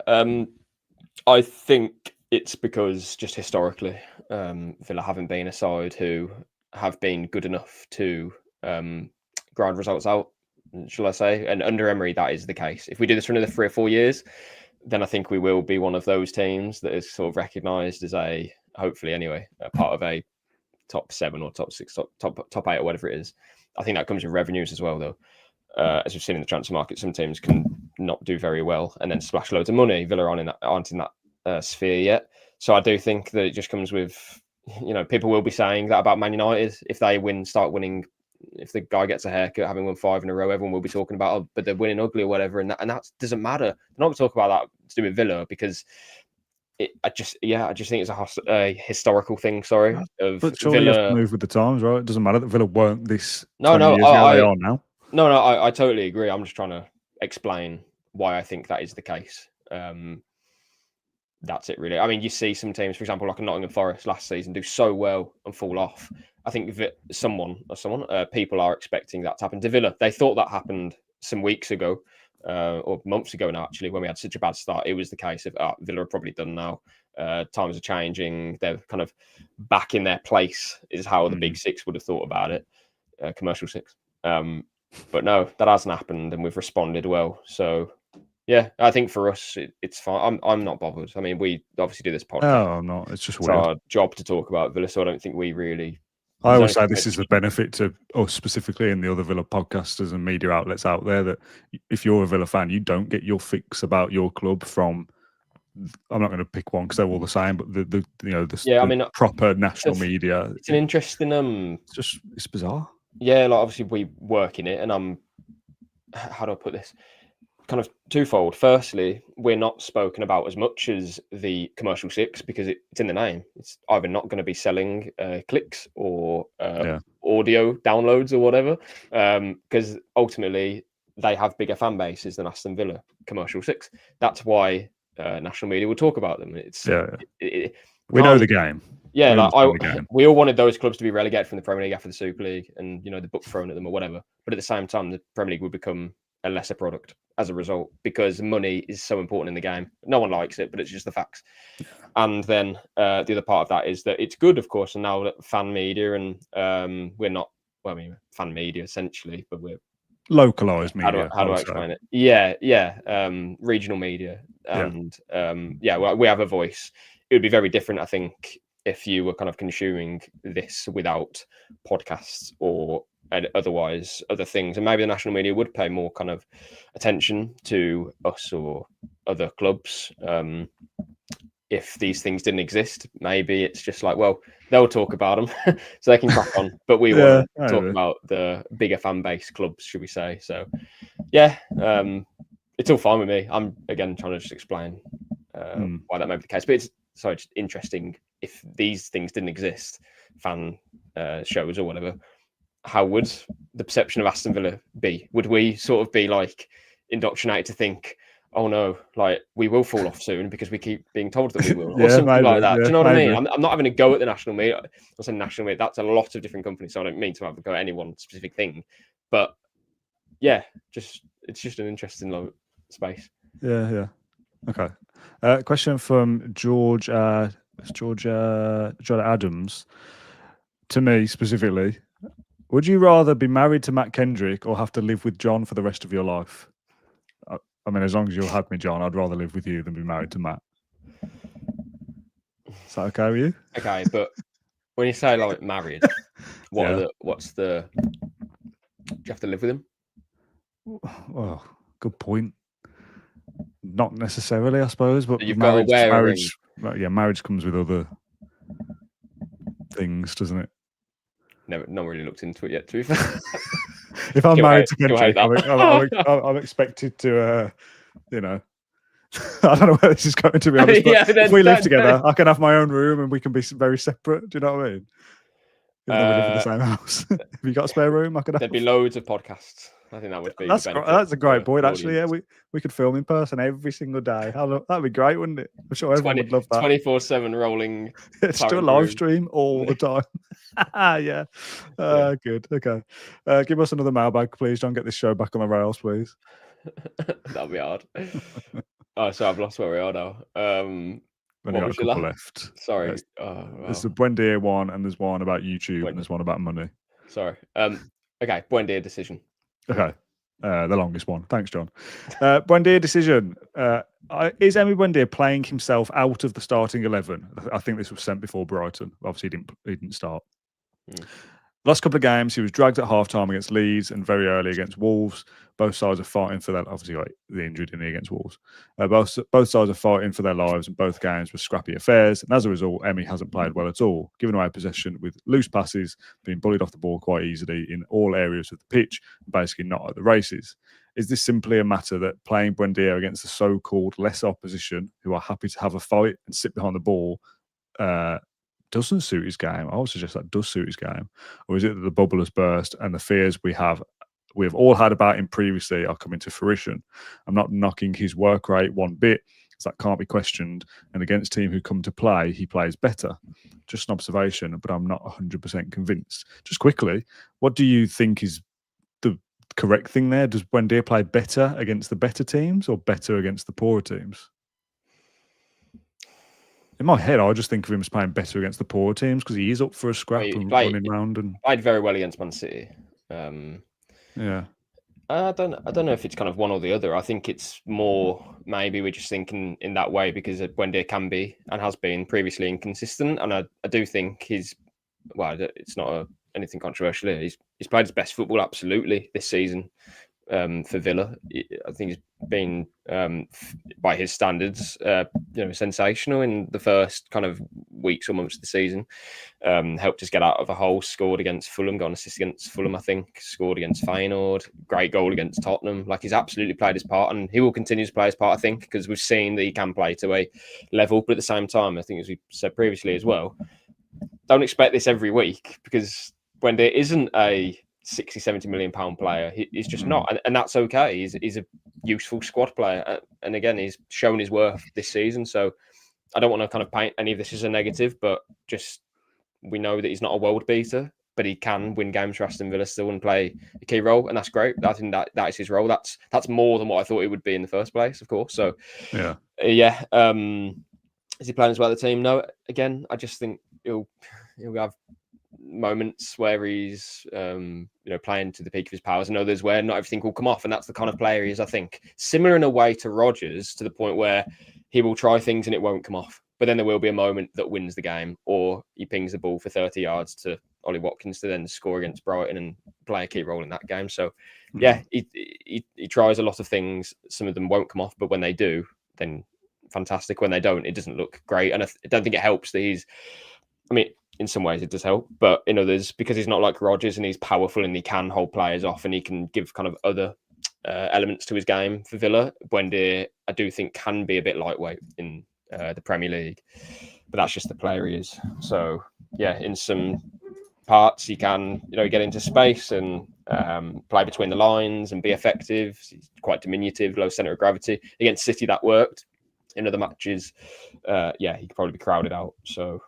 I think it's because just historically, Villa haven't been a side who have been good enough to grind results out, shall I say? And under Emery, that is the case. If we do this for another 3 or 4 years, then I think we will be one of those teams that is sort of recognised as hopefully anyway, a part of a top 7 or top 6, top 8 or whatever it is. I think that comes with revenues as well, though. As we've seen in the transfer market, some teams can not do very well and then splash loads of money. Villa aren't in that sphere yet. So I do think that it just comes with, people will be saying that about Man United. If they start winning, if the guy gets a haircut, having won 5 in a row, everyone will be talking about, but they're winning ugly or whatever. And that doesn't matter. They're not going to talk about that to do with Villa because I just think it's a historical thing. Sorry, but surely Villa, you have to move with the times, right? It doesn't matter that Villa weren't this. No, years ago, they are now. No, I totally agree. I'm just trying to explain why I think that is the case. That's it, really. I mean, you see some teams, for example, like Nottingham Forest last season, do so well and fall off. I think that people are expecting that to happen to Villa. They thought that happened some weeks ago, or months ago now, actually, when we had such a bad start. It was the case of Villa are probably done now. Times are changing. They're kind of back in their place, is how the Big Six would have thought about it. Commercial six. But no, that hasn't happened, and we've responded well. So, yeah, I think for us, it's fine. I'm not bothered. I mean, we obviously do this podcast. No, I'm not. It's just weird. It's our job to talk about Villa, so I don't think we really... I always say this is the benefit to us specifically and the other Villa podcasters and media outlets out there, that if you're a Villa fan, you don't get your fix about your club from... I'm not going to pick one because they're all the same, but the proper national media. It's an interesting... It's bizarre. Yeah, like obviously we work in it, and how do I put this? Kind of twofold. Firstly, we're not spoken about as much as the commercial six because it's in the name. It's either not going to be selling clicks or audio downloads or whatever, because ultimately they have bigger fan bases than Aston Villa commercial six. That's why national media will talk about them. We know the game. Yeah, we all wanted those clubs to be relegated from the Premier League after the Super League and, the book thrown at them or whatever. But at the same time, the Premier League would become a lesser product as a result because money is so important in the game. No one likes it, but it's just the facts. And then the other part of that is that it's good, of course, and now that fan media and we're not, fan media essentially, but we're localized media. How do I explain it? Yeah. Regional media. And we have a voice. It would be very different, I think, if you were kind of consuming this without podcasts or otherwise other things. And maybe the national media would pay more kind of attention to us or other clubs. If these things didn't exist, maybe it's just like, well, they'll talk about them so they can crack on. But we want to talk about the bigger fan base clubs, should we say. So, yeah, it's all fine with me. I'm, again, trying to just explain why that may be the case. But it's just interesting. If these things didn't exist, fan shows or whatever, how would the perception of Aston Villa be? Would we sort of be like indoctrinated to think, oh no, like we will fall off soon because we keep being told that we will, or something like that? Do you know what I mean? I'm not having a go at the national media. I'm saying national media, that's a lot of different companies, so I don't mean to have a go at any one specific thing. But yeah, it's just an interesting space. Yeah. Okay. Question from George Adams. To me specifically, Would you rather be married to Matt Kendrick or have to live with John for the rest of your life? I mean, as long as you'll have me, John, I'd rather live with you than be married to Matt. Is that okay with you? Okay, but when you say like married, what's the? Do you have to live with him? Well, good point. Not necessarily, I suppose, but you've got to wear marriage. Marriage comes with other things, doesn't it? Never, not really looked into it yet. To be fair, if I'm married to Kendrick, I'm expected to, you know. I don't know where this is going, to be honest. But if we live together, I can have my own room and we can be very separate. Do you know what I mean? Even though we live in the same house. Have you got a spare room? There'd be loads of podcasts. I think that would be. That's a great point, actually. Yeah, we could film in person every single day. That'd be great, wouldn't it? I'm sure everyone would love that. 24/7 rolling. It's still a live stream all the time. Yeah. Good. Okay. Give us another mailbag, please. Don't get this show back on the rails, please. That'll be hard. Oh, so I've lost where we are now. Only got a couple left. Sorry. There's a Buendia one, and there's one about YouTube, and there's one about money. Sorry. Okay, Buendia decision. Okay. The longest one. Thanks, John. Buendia decision. Is Emi Buendia playing himself out of the starting 11? I think this was sent before Brighton. Obviously, he didn't start. Last couple of games, he was dragged at half-time against Leeds and very early against Wolves. Both sides are fighting for that. Obviously, like the injury didn't he against Wolves. Both sides are fighting for their lives, and both games were scrappy affairs. And as a result, Emi hasn't played well at all, giving away possession with loose passes, being bullied off the ball quite easily in all areas of the pitch, and basically not at the races. Is this simply a matter that playing Buendia against the so-called less opposition, who are happy to have a fight and sit behind the ball, doesn't suit his game? I would suggest that does suit his game. Or is it that the bubble has burst and the fears we have all had about him previously are coming to fruition? I'm not knocking his work rate one bit, as that can't be questioned. And against teams who come to play, he plays better. Just an observation, but I'm not 100% convinced. Just quickly, what do you think is the correct thing there? Does Buendia play better against the better teams or better against the poorer teams? In my head, I just think of him as playing better against the poorer teams because he is up for a scrap and running around. And played very well against Man City. Yeah. I don't know if it's kind of one or the other. I think it's more maybe we're just thinking in that way because Buendia can be and has been previously inconsistent. And I do think it's not anything controversial here. He's played his best football absolutely this season for Villa. I think he's been by his standards sensational in the first kind of weeks or months of the season. Helped us get out of a hole, scored against Fulham, got an assist against Fulham, I think, scored against Feyenoord, great goal against Tottenham. Like, he's absolutely played his part, and he will continue to play his part, I think, because we've seen that he can play to a level. But at the same time, I think, as we said previously as well, don't expect this every week, because when there isn't a 60, 70 million pound player, he's just not, and that's okay. He's a useful squad player, and again, he's shown his worth this season. So I don't want to kind of paint any of this as a negative, but just we know that he's not a world beater, but he can win games for Aston Villa still and play a key role, and that's great. I think that is his role. That's more than what I thought it would be in the first place, of course. So yeah. Is he playing as well as the team? No. Again, I just think he'll have moments where he's playing to the peak of his powers, and others where not everything will come off, and that's the kind of player he is. I think similar in a way to Rodgers, to the point where he will try things and it won't come off, but then there will be a moment that wins the game, or he pings the ball for 30 yards to Ollie Watkins to then score against Brighton and play a key role in that game. So yeah, he tries a lot of things. Some of them won't come off, but when they do, then fantastic. When they don't, it doesn't look great, and I don't think it helps that in some ways it does help, but in others, because he's not like Rodgers and he's powerful and he can hold players off and he can give kind of other elements to his game for Villa, Buendia, I do think, can be a bit lightweight in the Premier League, but that's just the player he is. So yeah, in some parts he can get into space and play between the lines and be effective. He's quite diminutive, low centre of gravity. Against City that worked. In other matches, he could probably be crowded out. So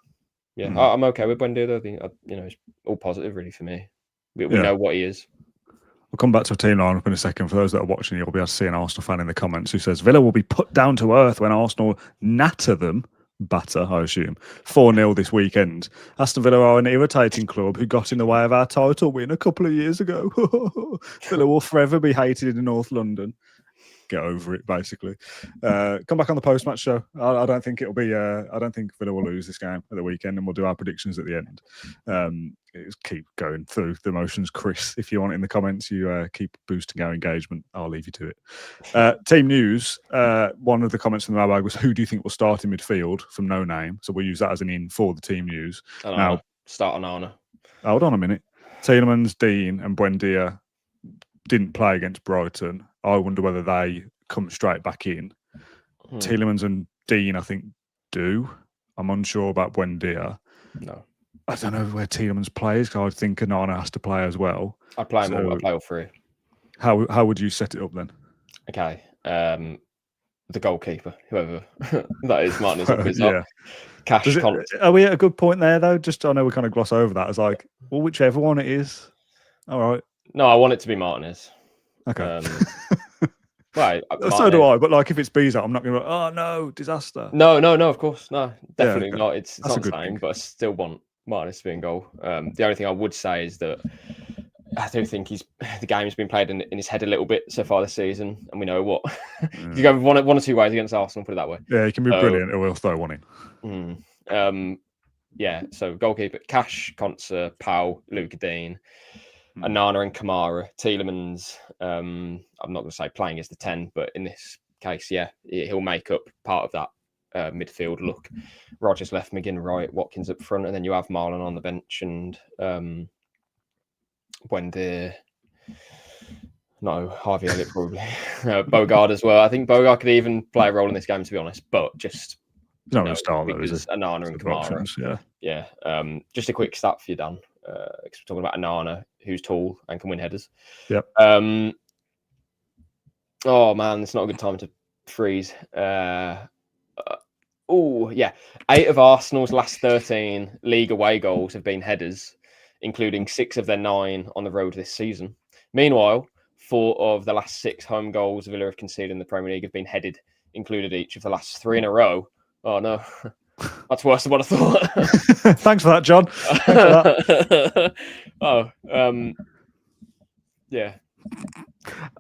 yeah, I'm okay with Buendia though. I think it's all positive really for me. We know what he is. We'll come back to a team lineup in a second. For those that are watching, you'll be able to see an Arsenal fan in the comments who says Villa will be put down to earth when Arsenal natter them batter, I assume. 4-0 this weekend. Aston Villa are an irritating club who got in the way of our title win a couple of years ago. Villa will forever be hated in North London. Get over it, basically. Come back on the post-match show. I don't think it'll be. I don't think Villa will lose this game at the weekend, and we'll do our predictions at the end. Just keep going through the motions, Chris. If you want in the comments, you keep boosting our engagement. I'll leave you to it. Team news. One of the comments in the mailbag was, "Who do you think will start in midfield?" From No Name. So we'll use that as an in for the team news. Now, start on Arna. Hold on a minute. Tielemans, Dean, and Buendia didn't play against Brighton. I wonder whether they come straight back in. Tielemans and Dean, I think, do. I'm unsure about Buendia. No. I don't know where Tielemans plays, because I think Onana has to play as well. I'd play them all. I'd play all three. How would you set it up then? Okay. The goalkeeper, whoever that is, Martinez. Yeah. Cash. Are we at a good point there, though? Just I know we kind of gloss over that. It's like, well, whichever one it is. All right. No, I want it to be Martinez. Okay. Right. So do I. But like, if it's Bezo, I'm not going to. Oh no, disaster. No. Of course, no. Definitely not. It's That's not the same, but I still want Martinez to be in goal. The only thing I would say is that I do think the game's been played in his head a little bit so far this season, and we know what you go one or two ways against Arsenal. Put it that way. Yeah, he can be brilliant. Or we'll throw one in. Yeah. So goalkeeper: Cash, Konsa, Powell, Luka Dean, Onana and Kamara. Tielemans. I'm not going to say playing as the 10, but in this case, yeah, he'll make up part of that midfield look. Rogers left, McGinn right, Watkins up front, and then you have Marlon on the bench and Buendia. No, Harvey Elliott probably. Bogard as well. I think Bogard could even play a role in this game, to be honest, but just not going to start though, is it? Onana and Kamara. Yeah. Just a quick stat for you, Dan. Because we're talking about Onana, who's tall and can win headers. Yep. Oh man, it's not a good time to freeze. Yeah. 8 of Arsenal's last 13 league away goals have been headers, including 6 of their 9 on the road this season. Meanwhile, 4 of the last 6 home goals Villa have conceded in the Premier League have been headed, included each of the last 3 in a row. Oh no, that's worse than what I thought. Thanks for that, John. Thanks for that. Yeah.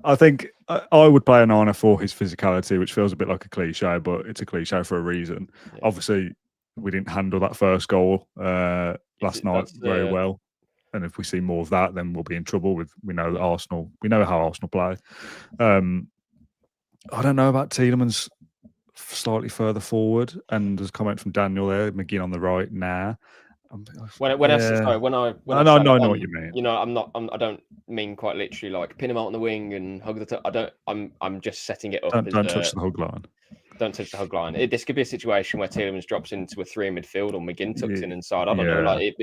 I think I would play Onana for his physicality, which feels a bit like a cliche, but it's a cliche for a reason. Yeah. Obviously, we didn't handle that first goal last night very well. And if we see more of that, then we'll be in trouble. We know that Arsenal. We know how Arsenal play. I don't know about Tielemans slightly further forward, and there's a comment from Daniel there. McGinn on the right now. I know what you mean. You know, I don't mean quite literally like pin him out on the wing and hug the top. I'm just setting it up. Don't touch the hug line. Don't touch the hug line. This could be a situation where Tielemans drops into a 3 in midfield or McGinn tucks in inside. I don't know. Like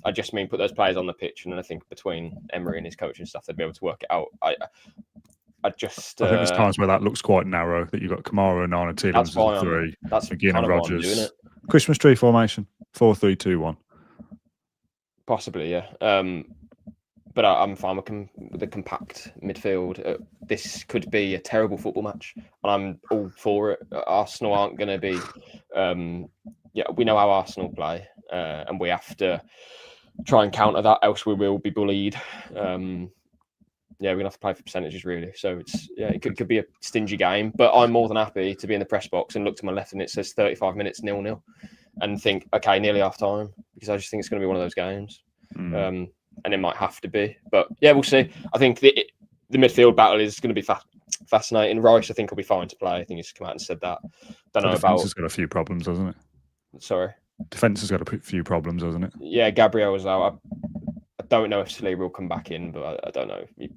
I just mean put those players on the pitch, and I think between Emery and his coaching staff, they'd be able to work it out. I think there's times where that looks quite narrow. That you've got Kamara and Onana, Tielemans as 3. That's McGinn and Rogers. Christmas tree formation. 4-3-2-1. Possibly, yeah. But I'm fine with the compact midfield. This could be a terrible football match, and I'm all for it. Arsenal aren't going to be. We know how Arsenal play, and we have to try and counter that, else we will be bullied. We're gonna have to play for percentages, really. So it could be a stingy game, but I'm more than happy to be in the press box and look to my left and it says 35 minutes 0-0, and think, okay, nearly half time, because I just think it's going to be one of those games. And it might have to be, but yeah, we'll see. I think the midfield battle is going to be fascinating. Rice, I think, will be fine to play. I think he's come out and said that. Don't know about. Defense has got a few problems, hasn't it? Sorry. Defense has got a few problems, hasn't it? Yeah, Gabriel was out. I don't know if Saliba will come back in, but I don't know. He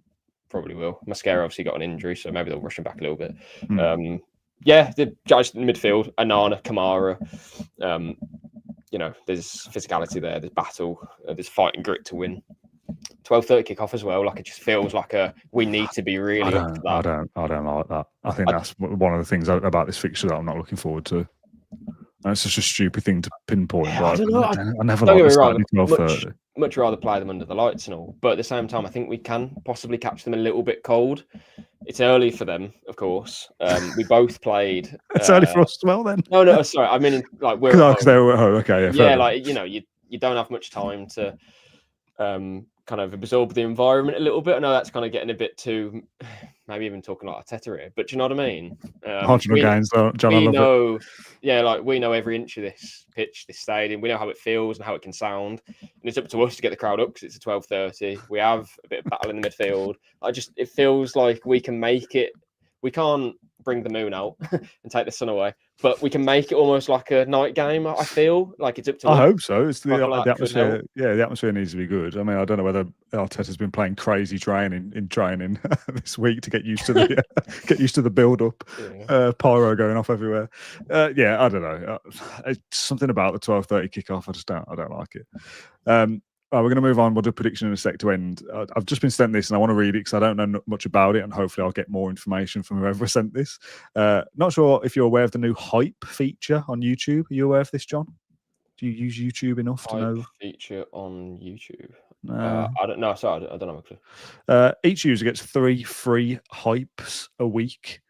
probably will. Mascara obviously got an injury, so maybe they'll rush him back a little bit. The guys in the midfield, Onana, Kamara. There's physicality there. There's battle. There's fight and grit to win. 12:30 kickoff as well. Like, it just feels like we need to be really up to that. I don't like that. I think that's one of the things about this fixture that I'm not looking forward to. That's such a stupid thing to pinpoint. Yeah, But I don't know. I never Don't like get the me wrong. Saturday 12:30. Much rather play them under the lights and all, but at the same time, I think we can possibly catch them a little bit cold. It's early for them, of course. We both played. It's early for us as well, then. No, sorry. I mean, like we're because they were at home. Okay, yeah, like you don't have much time to kind of absorb the environment a little bit. I know that's kind of getting a bit too, maybe even talking like Arteta here, but do you know what I mean? Marginal gains, John. I love it. Yeah, like we know every inch of this pitch, this stadium. We know how it feels and how it can sound, and it's up to us to get the crowd up because it's a 12:30. We have a bit of battle in the midfield. It feels like we can make it. We can't bring the moon out and take the sun away, but we can make it almost like a night game. I feel like it's up to us. I hope so. It's the Like atmosphere. Yeah, the atmosphere needs to be good. I mean, I don't know whether Arteta's been playing crazy training this week to get used to the build up. Yeah. Pyro going off everywhere. Yeah, I don't know. It's something about the 12:30 kickoff. I don't like it. We're going to move on. We'll do a prediction in a sec to end. I've just been sent this and I want to read it because I don't know much about it, and hopefully I'll get more information from whoever sent this. Not sure if you're aware of the new hype feature on YouTube. Are you aware of this, John? Do you use YouTube enough to know? Feature on YouTube? I don't know. Sorry, I don't know. Each user gets 3 free hypes a week.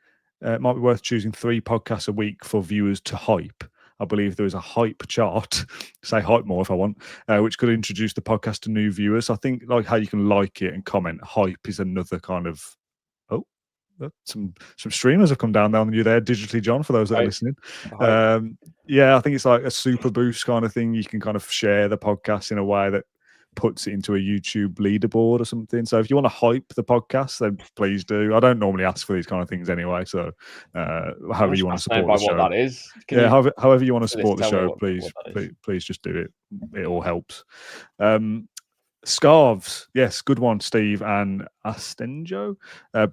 It might be worth choosing 3 podcasts a week for viewers to hype. I believe there is a hype chart, say hype more if I want, which could introduce the podcast to new viewers. I think like how you can like it and comment. Hype is another kind of, some streamers have come down there on you there digitally, John, for those that are listening. Yeah, I think it's like a super boost kind of thing. You can kind of share the podcast in a way that puts it into a YouTube leaderboard or something. So if you want to hype the podcast, then please do. I don't normally ask for these kind of things anyway. So however you want to support the show. What that is. However you want to support the show, please just do it. It all helps. Scarves, yes, good one, Steve and Astenjo.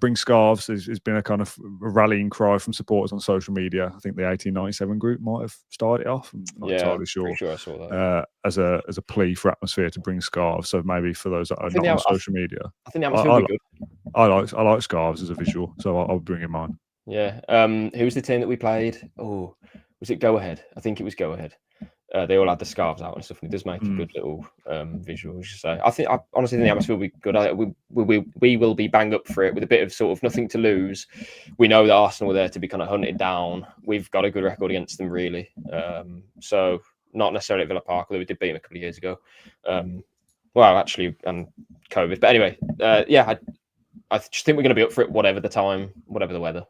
Bring scarves has been a kind of rallying cry from supporters on social media. I think the 1897 group might have started it off. I'm not entirely sure. Sure I saw that. As a plea for atmosphere to bring scarves. So maybe for those that are not on social media, I think the atmosphere would be good. I like scarves as a visual, so I'll bring in mine. Yeah. Who was the team that we played? Oh, was it Go Ahead? I think it was Go Ahead. They all had the scarves out and stuff, and it does make a good little visual. So I honestly think the atmosphere will be good. We will be bang up for it with a bit of sort of nothing to lose. We know that Arsenal were there to be kind of hunted down. We've got a good record against them, really. So not necessarily at Villa Park, although we did beat them a couple of years ago. Well, actually, COVID. But anyway, I just think we're going to be up for it, whatever the time, whatever the weather.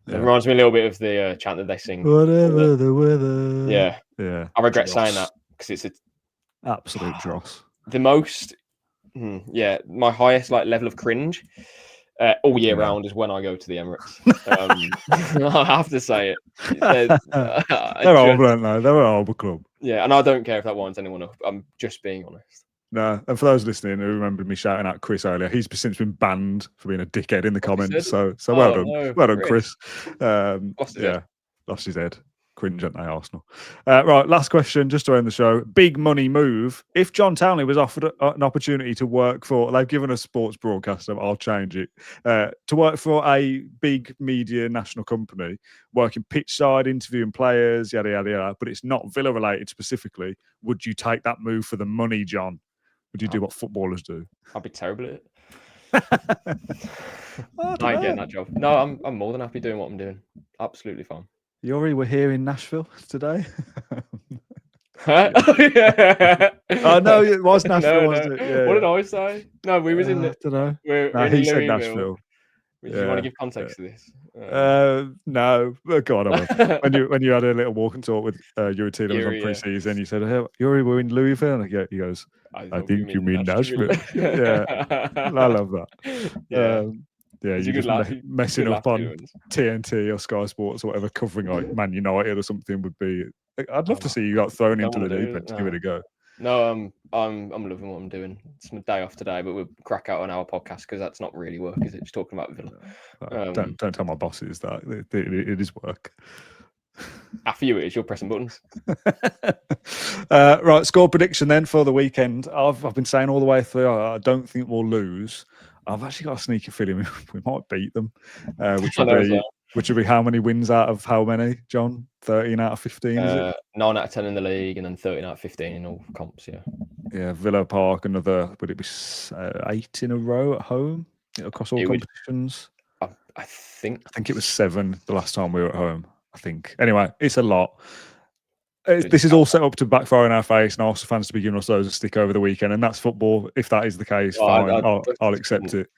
Yeah. It reminds me a little bit of the chant that they sing. Whatever the weather. Yeah. I regret saying that because it's an absolute dross. The most, my highest level of cringe all year round is when I go to the Emirates. I have to say it. They're horrible, aren't they? They're a horrible club. Yeah, and I don't care if that winds anyone up. I'm just being honest. No, and for those listening who remember me shouting at Chris earlier, he's since been banned for being a dickhead in the comments. So well done, well done, Chris. Lost his head. Cringe, aren't they, Arsenal? Right, last question, just to end the show. Big money move. If John Townley was offered an opportunity to work for, they've given us sports broadcaster, I'll change it, to work for a big media national company, working pitch side, interviewing players, yada, yada, yada, but it's not Villa related specifically, would you take that move for the money, John? Would you do what footballers do? I'd be terrible at it. I ain't getting that job. No, I'm more than happy doing what I'm doing. Absolutely fine. Yuri, we're here in Nashville today. Yeah. Oh no, it was Nashville, wasn't it? Yeah, what did I say? No, we was in the. I don't know. He said Nashville. Do you want to give context to this? No. Go on. when you had a little walk and talk with Yuri Tielemans on pre-season, you said, "Hey, Yuri, we're in Louisville." And he goes, "I think you mean Nashville." Yeah, I love that. You're just messing up on TNT or Sky Sports or whatever, covering like Man United or something would be. I'd love to see you got thrown into the deep end to give it a go. No, I'm loving what I'm doing. It's my day off today, but we'll crack out on our podcast because that's not really work, is it? Just talking about Villa. Don't tell my bosses that it is work. After you, it is. You're pressing buttons. Right, score prediction then for the weekend. I've been saying all the way through. I don't think we'll lose. I've actually got a sneaky feeling we might beat them, which Which would be how many wins out of how many, John? 13 out of 15, is it? 9 out of 10 in the league, and then 13 out of 15 in all comps. Yeah. Yeah, Villa Park, another, would it be 8 in a row at home across all competitions? I think it was 7 the last time we were at home, I think. Anyway, it's a lot. This is all set up to backfire in our face, and Arsenal fans to be giving us those a stick over the weekend, and that's football. If that is the case, fine, I'll accept it.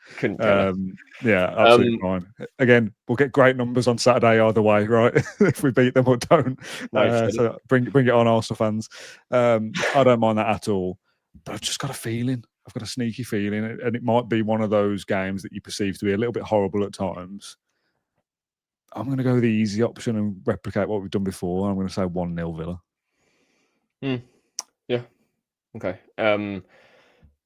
Yeah, absolutely fine. Again, we'll get great numbers on Saturday either way, right? If we beat them or don't. So bring it on, Arsenal fans. I don't mind that at all, but I've just got a feeling. I've got a sneaky feeling, and it might be one of those games that you perceive to be a little bit horrible at times. I'm going to go with the easy option and replicate what we've done before. I'm going to say 1-0 Villa. Yeah. Okay.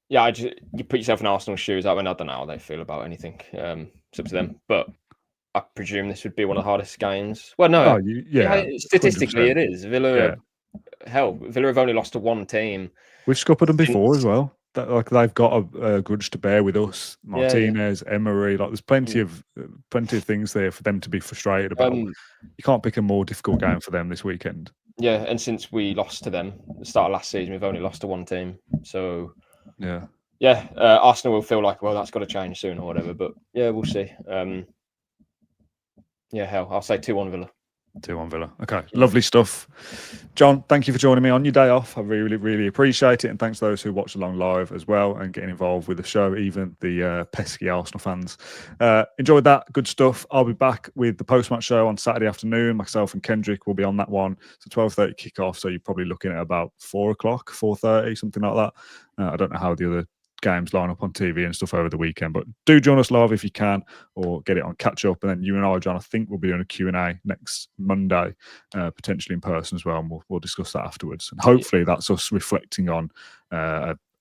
Yeah, you put yourself in Arsenal's shoes. I mean, I don't know how they feel about anything. It's up to them. But I presume this would be one of the hardest games. Well, no. Statistically, 100%. It is. Villa have only lost to one team. We've scuppered them before as well. They've got a grudge to bear with us. Martinez, Emery, there's plenty of things there for them to be frustrated about. You can't pick a more difficult game for them this weekend. Yeah, and since we lost to them at the start of last season, we've only lost to one team. So Arsenal will feel like, well, that's got to change soon or whatever. But yeah, we'll see. I'll say 2-1 Villa. 2-1 Villa. Okay, lovely stuff. John, thank you for joining me on your day off. I really, really appreciate it. And thanks to those who watched along live as well and getting involved with the show, even the pesky Arsenal fans. Enjoyed that. Good stuff. I'll be back with the post-match show on Saturday afternoon. Myself and Kendrick will be on that one. It's a 12:30 kickoff, so you're probably looking at about 4 o'clock, 4:30, something like that. I don't know how the other games line up on TV and stuff over the weekend, but do join us live if you can, or get it on catch up. And then you and I, John, I think we'll be doing a Q&A next Monday, potentially in person as well, and we'll discuss that afterwards. And hopefully that's us reflecting on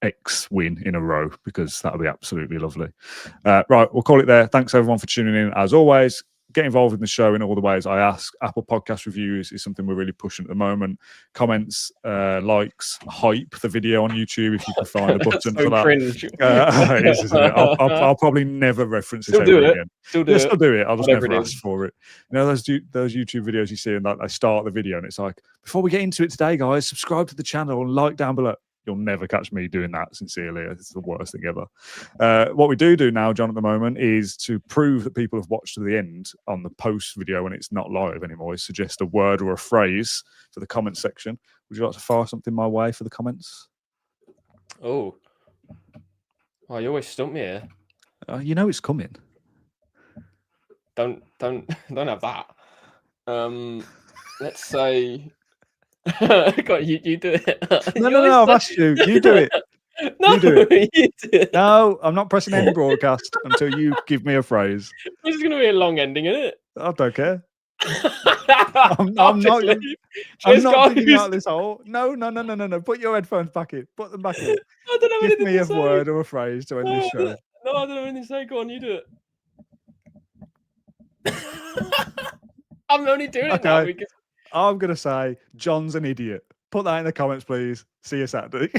X win in a row, because that'll be absolutely lovely. Right, we'll call it there. Thanks everyone for tuning in. As always, get involved in the show in all the ways I ask. Apple Podcast reviews is something we're really pushing at the moment. Comments, likes, hype the video on YouTube if you can find the button for that. Cringe. It is, isn't it? I'll probably never reference it ever again. Still do it. I'll just never ask for it. You know those YouTube videos you see, and they start the video and it's like, before we get into it today, guys, subscribe to the channel and like down below. You'll never catch me doing that, sincerely. It's the worst thing ever. What we do now, John, at the moment, is to prove that people have watched to the end on the post video when it's not live anymore, is suggest a word or a phrase for the comments section. Would you like to fire something my way for the comments? Oh, you always stump me here. You know it's coming. Don't have that. Let's say... God, you do it. No, I've asked you. You do it. No, you do it. You do it. No, I'm not pressing any broadcast until you give me a phrase. This is going to be a long ending, isn't it? I don't care. I'm not digging out this hole. No. Put your headphones back in. Put them back in. I don't know. Give me a word or a phrase to end this show. No, I don't know anything to say. Go on, you do it. I'm only doing it now because... I'm going to say John's an idiot. Put that in the comments, please. See you Saturday.